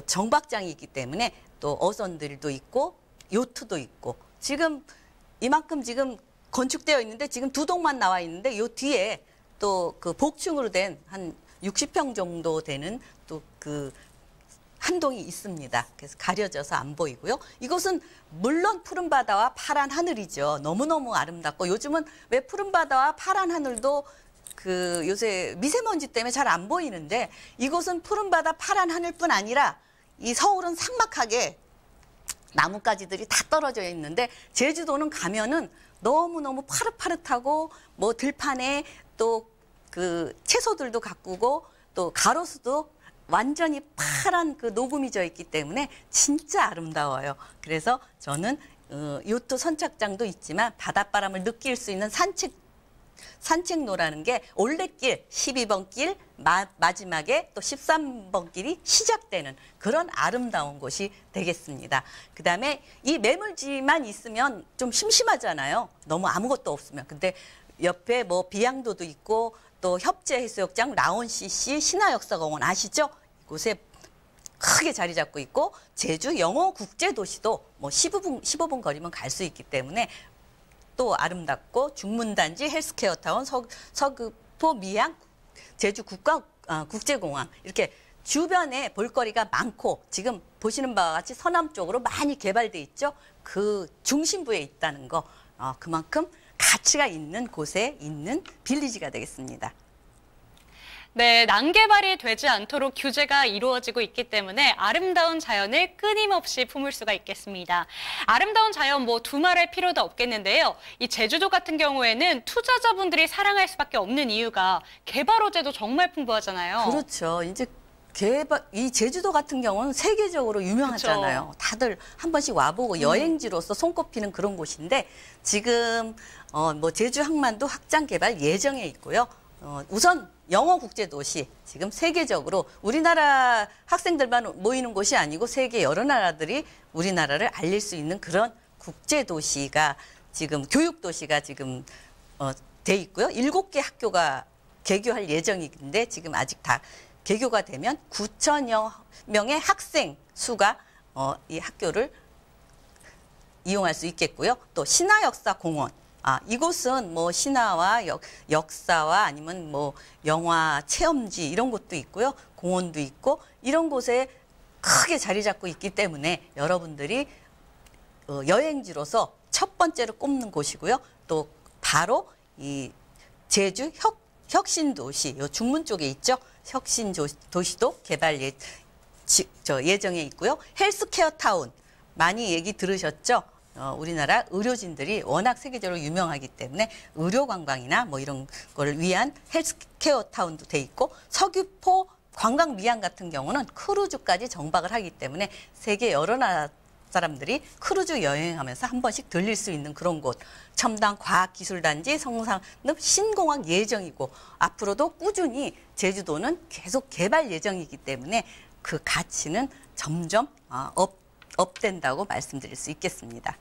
F: 정박장이 있기 때문에 또 어선들도 있고 요트도 있고 이만큼 지금 건축되어 있는데 지금 2동만 나와 있는데 요 뒤에 또 그 복층으로 된 한 60평 정도 되는 또 그 한 동이 있습니다. 그래서 가려져서 안 보이고요. 이곳은 물론 푸른 바다와 파란 하늘이죠. 너무너무 아름답고 요즘은 왜 푸른 바다와 파란 하늘도 요새 미세먼지 때문에 잘 안 보이는데 이곳은 푸른 바다 파란 하늘뿐 아니라 이 서울은 삭막하게 나뭇가지들이 다 떨어져 있는데 제주도는 가면은 너무너무 파릇파릇하고 들판에 또 그 채소들도 가꾸고 또 가로수도 완전히 파란 그 녹음이 져 있기 때문에 진짜 아름다워요. 그래서 저는 요트 선착장도 있지만 바닷바람을 느낄 수 있는 산책로라는 게 올레길 12번 길 마지막에 또 13번 길이 시작되는 그런 아름다운 곳이 되겠습니다. 그다음에 이 매물지만 있으면 좀 심심하잖아요. 너무 아무것도 없으면. 근데 옆에 비양도도 있고 또 협재해수욕장, 라온CC, 신화역사공원 아시죠? 이곳에 크게 자리 잡고 있고 제주 영어국제도시도 15분 거리면 갈 수 있기 때문에 또 아름답고 중문단지, 헬스케어타운, 서귀포, 미양, 제주 국제공항 이렇게 주변에 볼거리가 많고 지금 보시는 바와 같이 서남 쪽으로 많이 개발돼 있죠. 그 중심부에 있다는 거 그만큼 가치가 있는 곳에 있는 빌리지가 되겠습니다.
D: 네, 난개발이 되지 않도록 규제가 이루어지고 있기 때문에 아름다운 자연을 끊임없이 품을 수가 있겠습니다. 아름다운 자연 두말할 필요도 없겠는데요. 이 제주도 같은 경우에는 투자자분들이 사랑할 수밖에 없는 이유가 개발 호재도 정말 풍부하잖아요.
F: 그렇죠. 이제 이 제주도 같은 경우는 세계적으로 유명하잖아요.
D: 그쵸.
F: 다들 한 번씩 와보고 여행지로서 손꼽히는 그런 곳인데 지금 뭐 제주 항만도 확장 개발 예정에 있고요. 우선 영어 국제도시 지금 세계적으로 우리나라 학생들만 모이는 곳이 아니고 세계 여러 나라들이 우리나라를 알릴 수 있는 그런 국제도시가 지금 교육도시가 지금 돼 있고요. 7개 학교가 개교할 예정인데 지금 아직 다 개교가 되면 9천여 명의 학생 수가 이 학교를 이용할 수 있겠고요. 또 신화역사공원. 이곳은 뭐 신화와 역사와 아니면 뭐 영화 체험지 이런 곳도 있고요. 공원도 있고 이런 곳에 크게 자리 잡고 있기 때문에 여러분들이 여행지로서 첫 번째로 꼽는 곳이고요. 또 바로 이 제주 혁신도시, 요 중문 쪽에 있죠. 혁신도시도 개발 예정에 있고요. 헬스케어 타운 많이 얘기 들으셨죠? 우리나라 의료진들이 워낙 세계적으로 유명하기 때문에 의료 관광이나 뭐 이런 걸 위한 헬스케어 타운도 돼 있고 서귀포 관광 미양 같은 경우는 크루즈까지 정박을 하기 때문에 세계 여러 나라 사람들이 크루즈 여행하면서 한 번씩 들릴 수 있는 그런 곳. 첨단 과학기술단지 성산읍 신공항 예정이고 앞으로도 꾸준히 제주도는 계속 개발 예정이기 때문에 그 가치는 점점 업된다고 말씀드릴 수 있겠습니다.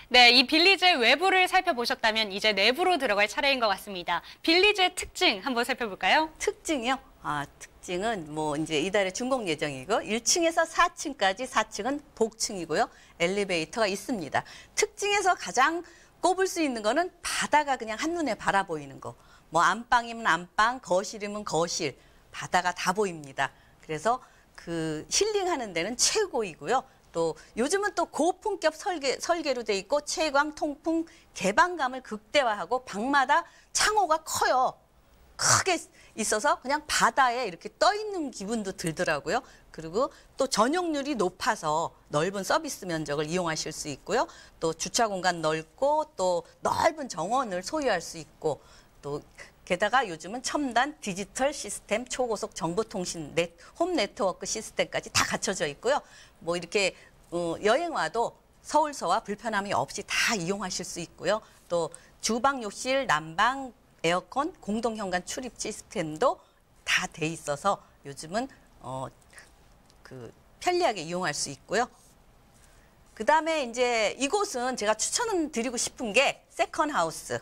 D: 네, 이 빌리지의 외부를 살펴보셨다면 이제 내부로 들어갈 차례인 것 같습니다. 빌리지의 특징 한번 살펴볼까요?
F: 특징이요? 특징은 뭐 이제 이달에 준공 예정이고 1층에서 4층까지 4층은 복층이고요. 엘리베이터가 있습니다. 특징에서 가장 꼽을 수 있는 거는 바다가 그냥 한눈에 바라보이는 거. 뭐 안방이면 안방, 거실이면 거실, 바다가 다 보입니다. 그래서 그 힐링하는 데는 최고이고요. 또 요즘은 또 고품격 설계로 돼 있고 채광, 통풍, 개방감을 극대화하고 방마다 창호가 커요. 크게 있어서 그냥 바다에 이렇게 떠 있는 기분도 들더라고요. 그리고 또 전용률이 높아서 넓은 서비스 면적을 이용하실 수 있고요. 또 주차 공간 넓고 또 넓은 정원을 소유할 수 있고 또 게다가 요즘은 첨단 디지털 시스템, 초고속 정보통신 홈 네트워크 시스템까지 다 갖춰져 있고요. 뭐 이렇게 여행 와도 서울서와 불편함이 없이 다 이용하실 수 있고요. 또 주방, 욕실, 난방, 에어컨, 공동 현관 출입 시스템도 다 돼 있어서 요즘은 편리하게 이용할 수 있고요. 그 다음에 이제 이곳은 제가 추천드리고 싶은 게 세컨하우스,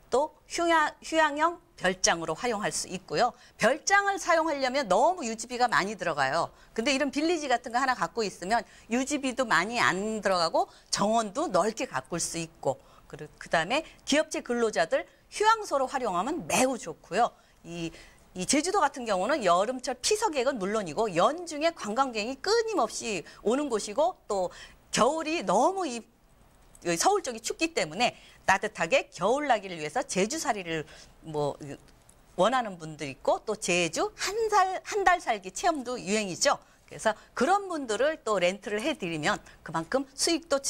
F: 또 휴양형 별장으로 활용할 수 있고요. 별장을 사용하려면 너무 유지비가 많이 들어가요. 근데 이런 빌리지 같은 거 하나 갖고 있으면 유지비도 많이 안 들어가고 정원도 넓게 가꿀 수 있고 그 다음에 기업체 근로자들 휴양소로 활용하면 매우 좋고요. 이 제주도 같은 경우는 여름철 피서객은 물론이고 연중에 관광객이 끊임없이 오는 곳이고 또 겨울이 너무 서울 쪽이 춥기 때문에 따뜻하게 겨울나기를 위해서 제주살이를 뭐 원하는 분들 있고 또 제주 한 달 살기 체험도 유행이죠. 그래서 그런 분들을 또 렌트를 해드리면 그만큼 수익도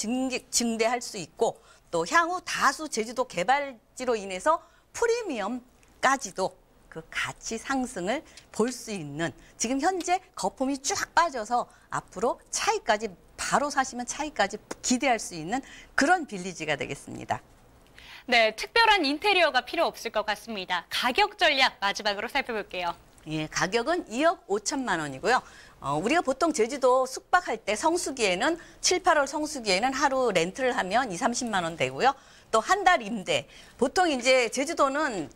F: 증대할 수 있고 또 향후 다수 제주도 개발지로 인해서 프리미엄까지도 그 가치 상승을 볼 수 있는 지금 현재 거품이 쫙 빠져서 앞으로 차익까지 바로 사시면 차익까지 기대할 수 있는 그런 빌리지가 되겠습니다.
D: 네, 특별한 인테리어가 필요 없을 것 같습니다. 가격 전략 마지막으로 살펴볼게요.
F: 예, 가격은 2억 5천만 원이고요. 우리가 보통 제주도 숙박할 때 성수기에는 7, 8월 성수기에는 하루 렌트를 하면 2, 30만 원 되고요. 또 한 달 임대. 보통 이제 제주도는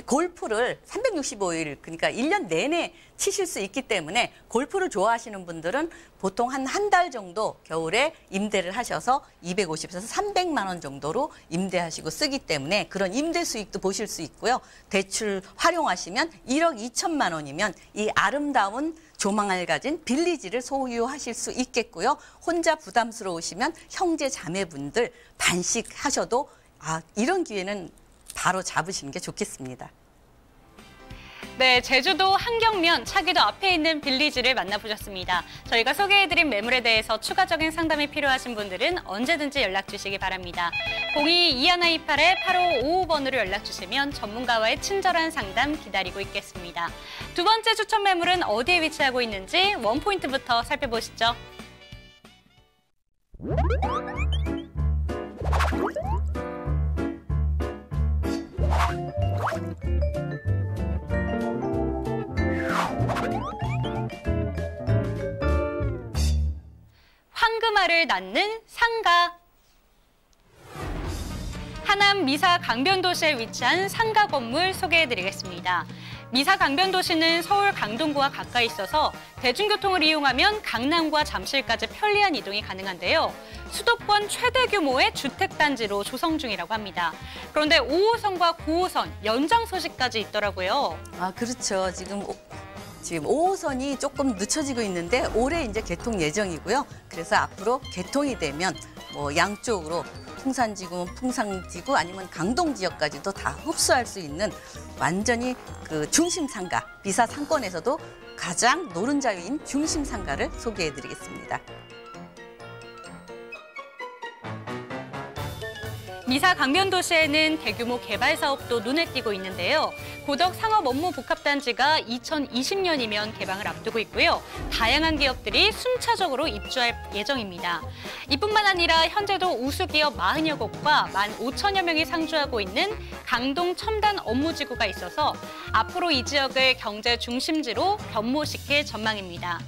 F: 골프를 365일, 그러니까 1년 내내 치실 수 있기 때문에 골프를 좋아하시는 분들은 보통 한 달 정도 겨울에 임대를 하셔서 250에서 300만 원 정도로 임대하시고 쓰기 때문에 그런 임대 수익도 보실 수 있고요. 대출 활용하시면 1억 2천만 원이면 이 아름다운 조망을 가진 빌리지를 소유하실 수 있겠고요. 혼자 부담스러우시면 형제 자매분들 반씩하셔도 이런 기회는 바로 잡으시는 게 좋겠습니다.
D: 네, 제주도 한경면 차기도 앞에 있는 빌리지를 만나보셨습니다. 저희가 소개해드린 매물에 대해서 추가적인 상담이 필요하신 분들은 언제든지 연락 주시기 바랍니다. 02-2128-8555번으로 연락 주시면 전문가와의 친절한 상담 기다리고 있겠습니다. 두 번째 추천 매물은 어디에 위치하고 있는지 원포인트부터 살펴보시죠. 황금알을 낳는 상가. 하남 미사 강변도시에 위치한 상가 건물 소개해드리겠습니다. 미사 강변도시는 서울 강동구와 가까이 있어서 대중교통을 이용하면 강남과 잠실까지 편리한 이동이 가능한데요. 수도권 최대 규모의 주택단지로 조성 중이라고 합니다. 그런데 5호선과 9호선 연장 소식까지 있더라고요.
F: 아, 그렇죠. 지금 5호선이 조금 늦춰지고 있는데 올해 이제 개통 예정이고요. 그래서 앞으로 개통이 되면 뭐 양쪽으로 풍산지구, 풍산지구 아니면 강동 지역까지도 다 흡수할 수 있는 완전히 그 중심 상가, 미사 상권에서도 가장 노른자위인 중심 상가를 소개해드리겠습니다.
D: 미사 강변도시에는 대규모 개발 사업도 눈에 띄고 있는데요. 고덕 상업업무복합단지가 2020년이면 개방을 앞두고 있고요. 다양한 기업들이 순차적으로 입주할 예정입니다. 이뿐만 아니라 현재도 우수기업 40여 곳과 15,000여 명이 상주하고 있는 강동 첨단 업무지구가 있어서 앞으로 이 지역을 경제 중심지로 변모시킬 전망입니다.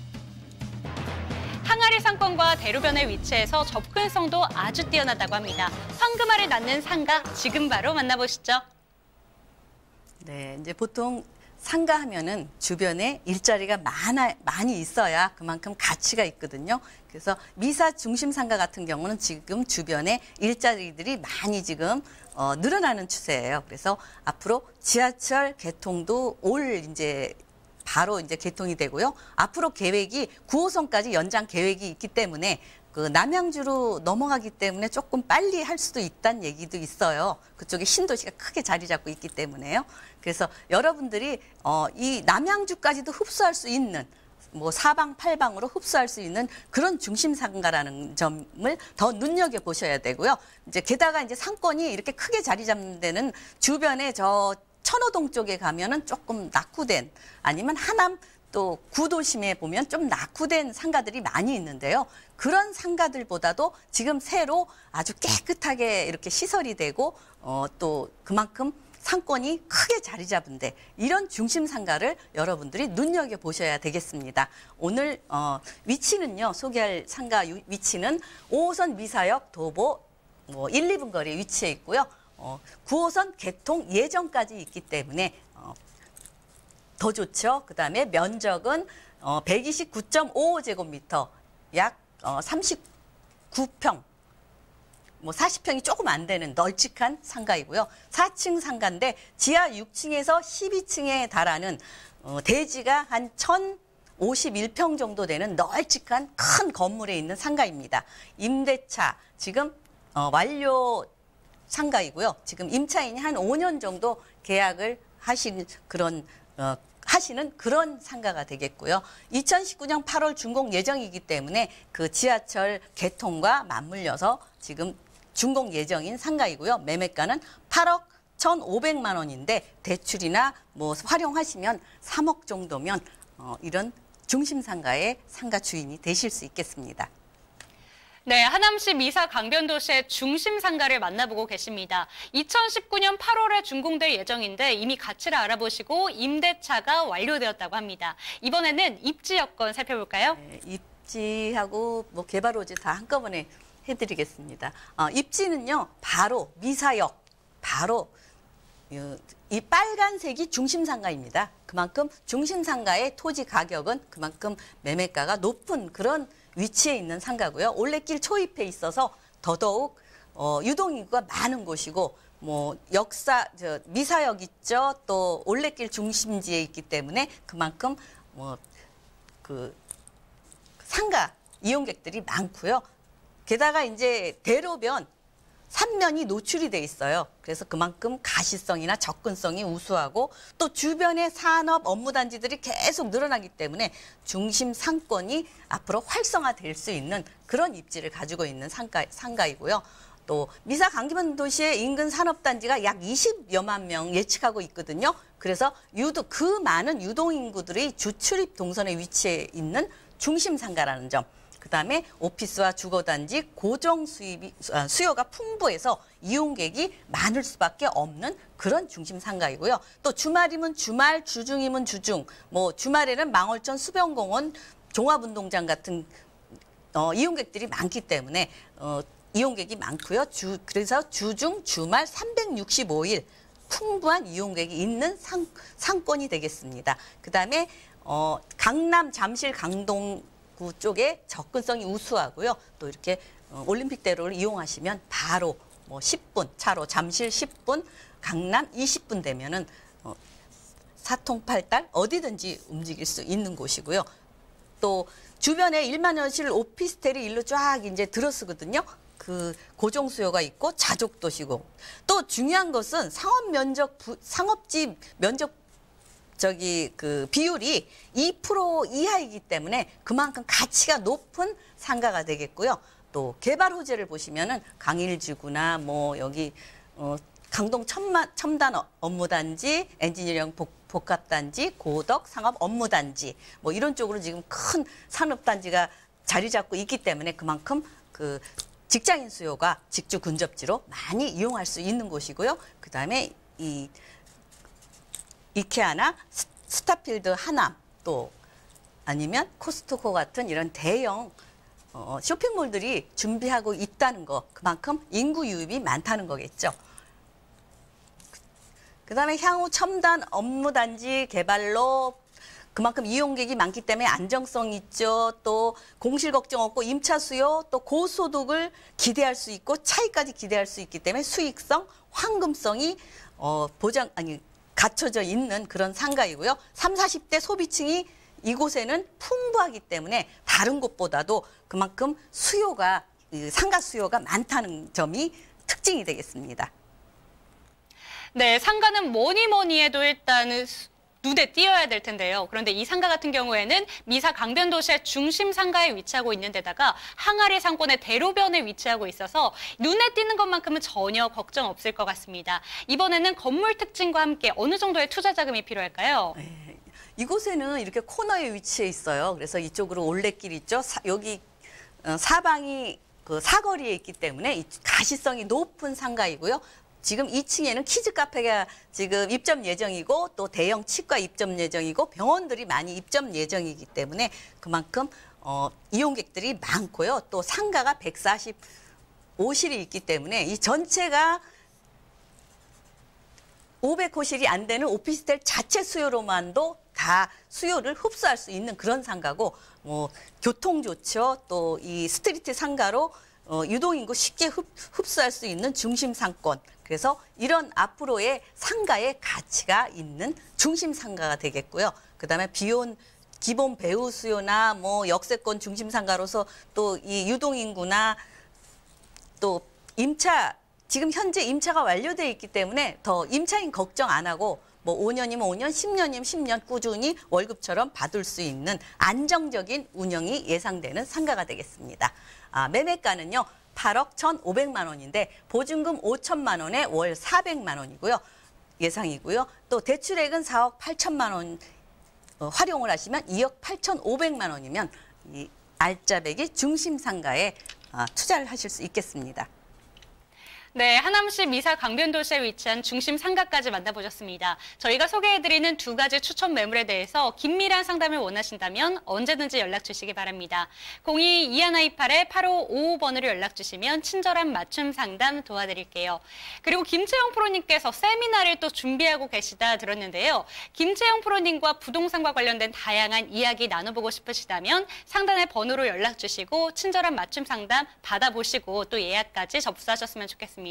D: 항아리 상권과 대로변에 위치해서 접근성도 아주 뛰어나다고 합니다. 황금알을 낳는 상가 지금 바로 만나보시죠.
F: 네, 이제 보통 상가 하면은 주변에 일자리가 많이 있어야 그만큼 가치가 있거든요. 그래서 미사 중심 상가 같은 경우는 지금 주변에 일자리들이 많이 지금 늘어나는 추세예요. 그래서 앞으로 지하철 개통도 바로 이제 개통이 되고요. 앞으로 계획이 9호선까지 연장 계획이 있기 때문에 그 남양주로 넘어가기 때문에 조금 빨리 할 수도 있다는 얘기도 있어요. 그쪽에 신도시가 크게 자리 잡고 있기 때문에요. 그래서 여러분들이 이 남양주까지도 흡수할 수 있는 뭐 사방 팔방으로 흡수할 수 있는 그런 중심 상가라는 점을 더 눈여겨 보셔야 되고요. 이제 게다가 이제 상권이 이렇게 크게 자리 잡는 데는 주변에 천호동 쪽에 가면은 조금 낙후된 아니면 하남 또 구도심에 보면 좀 낙후된 상가들이 많이 있는데요. 그런 상가들보다도 지금 새로 아주 깨끗하게 이렇게 시설이 되고 또 그만큼 상권이 크게 자리 잡은데 이런 중심 상가를 여러분들이 눈여겨 보셔야 되겠습니다. 오늘 위치는요. 소개할 상가 위치는 5호선 미사역 도보 1, 2분 거리에 위치해 있고요. 9호선 개통 예정까지 있기 때문에 더 좋죠. 그다음에 면적은 129.55제곱미터, 약 39평, 40평이 조금 안 되는 널찍한 상가이고요. 4층 상가인데 지하 6층에서 12층에 달하는 대지가 한 1,051평 정도 되는 널찍한 큰 건물에 있는 상가입니다. 임대차 지금 완료 상가이고요. 지금 임차인이 한 5년 정도 계약을 하시는 그런 상가가 되겠고요. 2019년 8월 준공 예정이기 때문에 그 지하철 개통과 맞물려서 지금 준공 예정인 상가이고요. 매매가는 8억 1,500만 원인데 대출이나 뭐 활용하시면 3억 정도면 이런 중심 상가의 상가 주인이 되실 수 있겠습니다.
D: 네, 하남시 미사 강변도시의 중심 상가를 만나보고 계십니다. 2019년 8월에 준공될 예정인데 이미 가치를 알아보시고 임대차가 완료되었다고 합니다. 이번에는 입지 여건 살펴볼까요?
F: 네, 입지하고 뭐 개발 호지 다 한꺼번에 해드리겠습니다. 입지는요, 바로 미사역, 바로 이 빨간색이 중심 상가입니다. 그만큼 중심 상가의 토지 가격은 그만큼 매매가가 높은 그런 위치에 있는 상가고요. 올레길 초입에 있어서 더더욱 유동인구가 많은 곳이고 뭐 미사역 있죠. 또 올레길 중심지에 있기 때문에 그만큼 그 상가 이용객들이 많고요. 게다가 이제 대로변 3면이 노출이 돼 있어요. 그래서 그만큼 가시성이나 접근성이 우수하고 또 주변의 산업 업무단지들이 계속 늘어나기 때문에 중심 상권이 앞으로 활성화될 수 있는 그런 입지를 가지고 있는 상가이고요. 또 미사 강변 도시의 인근 산업단지가 약 20여만 명 예측하고 있거든요. 그래서 그 많은 유동인구들이 주출입 동선에 위치해 있는 중심 상가라는 점. 그다음에 오피스와 주거단지 고정 수요가 풍부해서 이용객이 많을 수밖에 없는 그런 중심 상가이고요. 또 주말이면 주말, 주중이면 주중, 뭐 주말에는 망월천 수변공원, 종합운동장 같은 이용객들이 많기 때문에 이용객이 많고요. 그래서 주중, 주말 365일 풍부한 이용객이 있는 상권이 되겠습니다. 그다음에 강남, 잠실, 강동 쪽에 접근성이 우수하고요. 또 이렇게 올림픽대로를 이용하시면 바로 뭐 10분 차로 잠실 10분, 강남 20분 되면은 사통팔달 어디든지 움직일 수 있는 곳이고요. 또 주변에 1만여실 오피스텔이 일로 쫙 이제 들어서거든요. 그 고정 수요가 있고 자족 도시고 또 중요한 것은 상업지 면적 그 비율이 2% 이하이기 때문에 그만큼 가치가 높은 상가가 되겠고요. 또 개발 호재를 보시면은 강일지구나 뭐 여기 강동 첨단 업무단지, 엔지니어링 복합단지, 고덕 상업 업무단지 뭐 이런 쪽으로 지금 큰 산업단지가 자리 잡고 있기 때문에 그만큼 그 직장인 수요가 직주 근접지로 많이 이용할 수 있는 곳이고요. 그다음에 이 이케아나 스타필드 하남 또 아니면 코스트코 같은 이런 대형 쇼핑몰들이 준비하고 있다는 거 그만큼 인구 유입이 많다는 거겠죠. 그다음에 향후 첨단 업무단지 개발로 그만큼 이용객이 많기 때문에 안정성 있죠. 또 공실 걱정 없고 임차 수요 또 고소득을 기대할 수 있고 차익까지 기대할 수 있기 때문에 수익성, 황금성이 갖춰져 있는 그런 상가이고요. 30, 40대 소비층이 이곳에는 풍부하기 때문에 다른 곳보다도 그만큼 상가 수요가 많다는 점이 특징이 되겠습니다.
D: 네, 상가는 뭐니 해도 일단은 눈에 띄어야 될 텐데요. 그런데 이 상가 같은 경우에는 미사 강변도시의 중심 상가에 위치하고 있는 데다가 항아리 상권의 대로변에 위치하고 있어서 눈에 띄는 것만큼은 전혀 걱정 없을 것 같습니다. 이번에는 건물 특징과 함께 어느 정도의 투자 자금이 필요할까요?
F: 네, 이곳에는 이렇게 코너에 위치해 있어요. 그래서 이쪽으로 올레길 있죠. 여기 사방이 그 사거리에 있기 때문에 가시성이 높은 상가이고요. 지금 2층에는 키즈 카페가 지금 입점 예정이고 또 대형 치과 입점 예정이고 병원들이 많이 입점 예정이기 때문에 그만큼 이용객들이 많고요. 또 상가가 145실이 있기 때문에 이 전체가 500호실이 안 되는 오피스텔 자체 수요로만도 다 수요를 흡수할 수 있는 그런 상가고 교통 좋죠. 또 이 스트리트 상가로 유동인구 쉽게 흡수할 수 있는 중심 상권. 그래서 이런 앞으로의 상가의 가치가 있는 중심 상가가 되겠고요. 그다음에 기본 배우 수요나 뭐 역세권 중심 상가로서 또 이 유동인구나 또 지금 현재 임차가 완료돼 있기 때문에 더 임차인 걱정 안 하고 뭐 5년이면 5년, 10년이면 10년 꾸준히 월급처럼 받을 수 있는 안정적인 운영이 예상되는 상가가 되겠습니다. 매매가는요. 8억 1,500만 원인데 보증금 5천만 원에 월 400만 원이고요. 예상이고요. 또 대출액은 4억 8천만 원 활용을 하시면 2억 8,500만 원이면 이 알짜배기 중심 상가에 투자를 하실 수 있겠습니다.
D: 네, 하남시 미사 강변도시에 위치한 중심 상가까지 만나보셨습니다. 저희가 소개해드리는 두 가지 추천 매물에 대해서 긴밀한 상담을 원하신다면 언제든지 연락 주시기 바랍니다. 02-2128-8555번으로 연락 주시면 친절한 맞춤 상담 도와드릴게요. 그리고 김채영 프로님께서 세미나를 또 준비하고 계시다 들었는데요. 김채영 프로님과 부동산과 관련된 다양한 이야기 나눠보고 싶으시다면 상단의 번호로 연락 주시고 친절한 맞춤 상담 받아보시고 또 예약까지 접수하셨으면 좋겠습니다.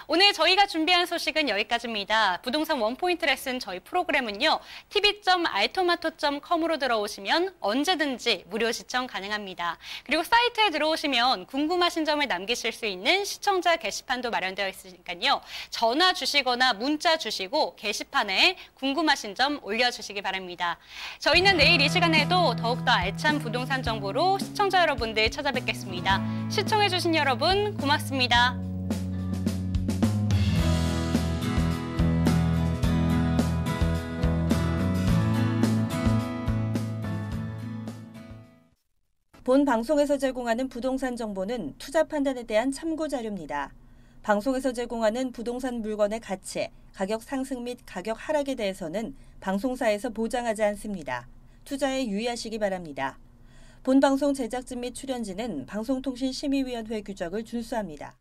D: 오늘 저희가 준비한 소식은 여기까지입니다. 부동산 원포인트 레슨 저희 프로그램은요. tv.altomato.com으로 들어오시면 언제든지 무료 시청 가능합니다. 그리고 사이트에 들어오시면 궁금하신 점을 남기실 수 있는 시청자 게시판도 마련되어 있으니까요. 전화 주시거나 문자 주시고 게시판에 궁금하신 점 올려주시기 바랍니다. 저희는 내일 이 시간에도 더욱더 알찬 부동산 정보로 시청자 여러분들 찾아뵙겠습니다. 시청해주신 여러분 고맙습니다.
A: 본 방송에서 제공하는 부동산 정보는 투자 판단에 대한 참고 자료입니다. 방송에서 제공하는 부동산 물건의 가치, 가격 상승 및 가격 하락에 대해서는 방송사에서 보장하지 않습니다. 투자에 유의하시기 바랍니다. 본 방송 제작진 및 출연진은 방송통신심의위원회 규정을 준수합니다.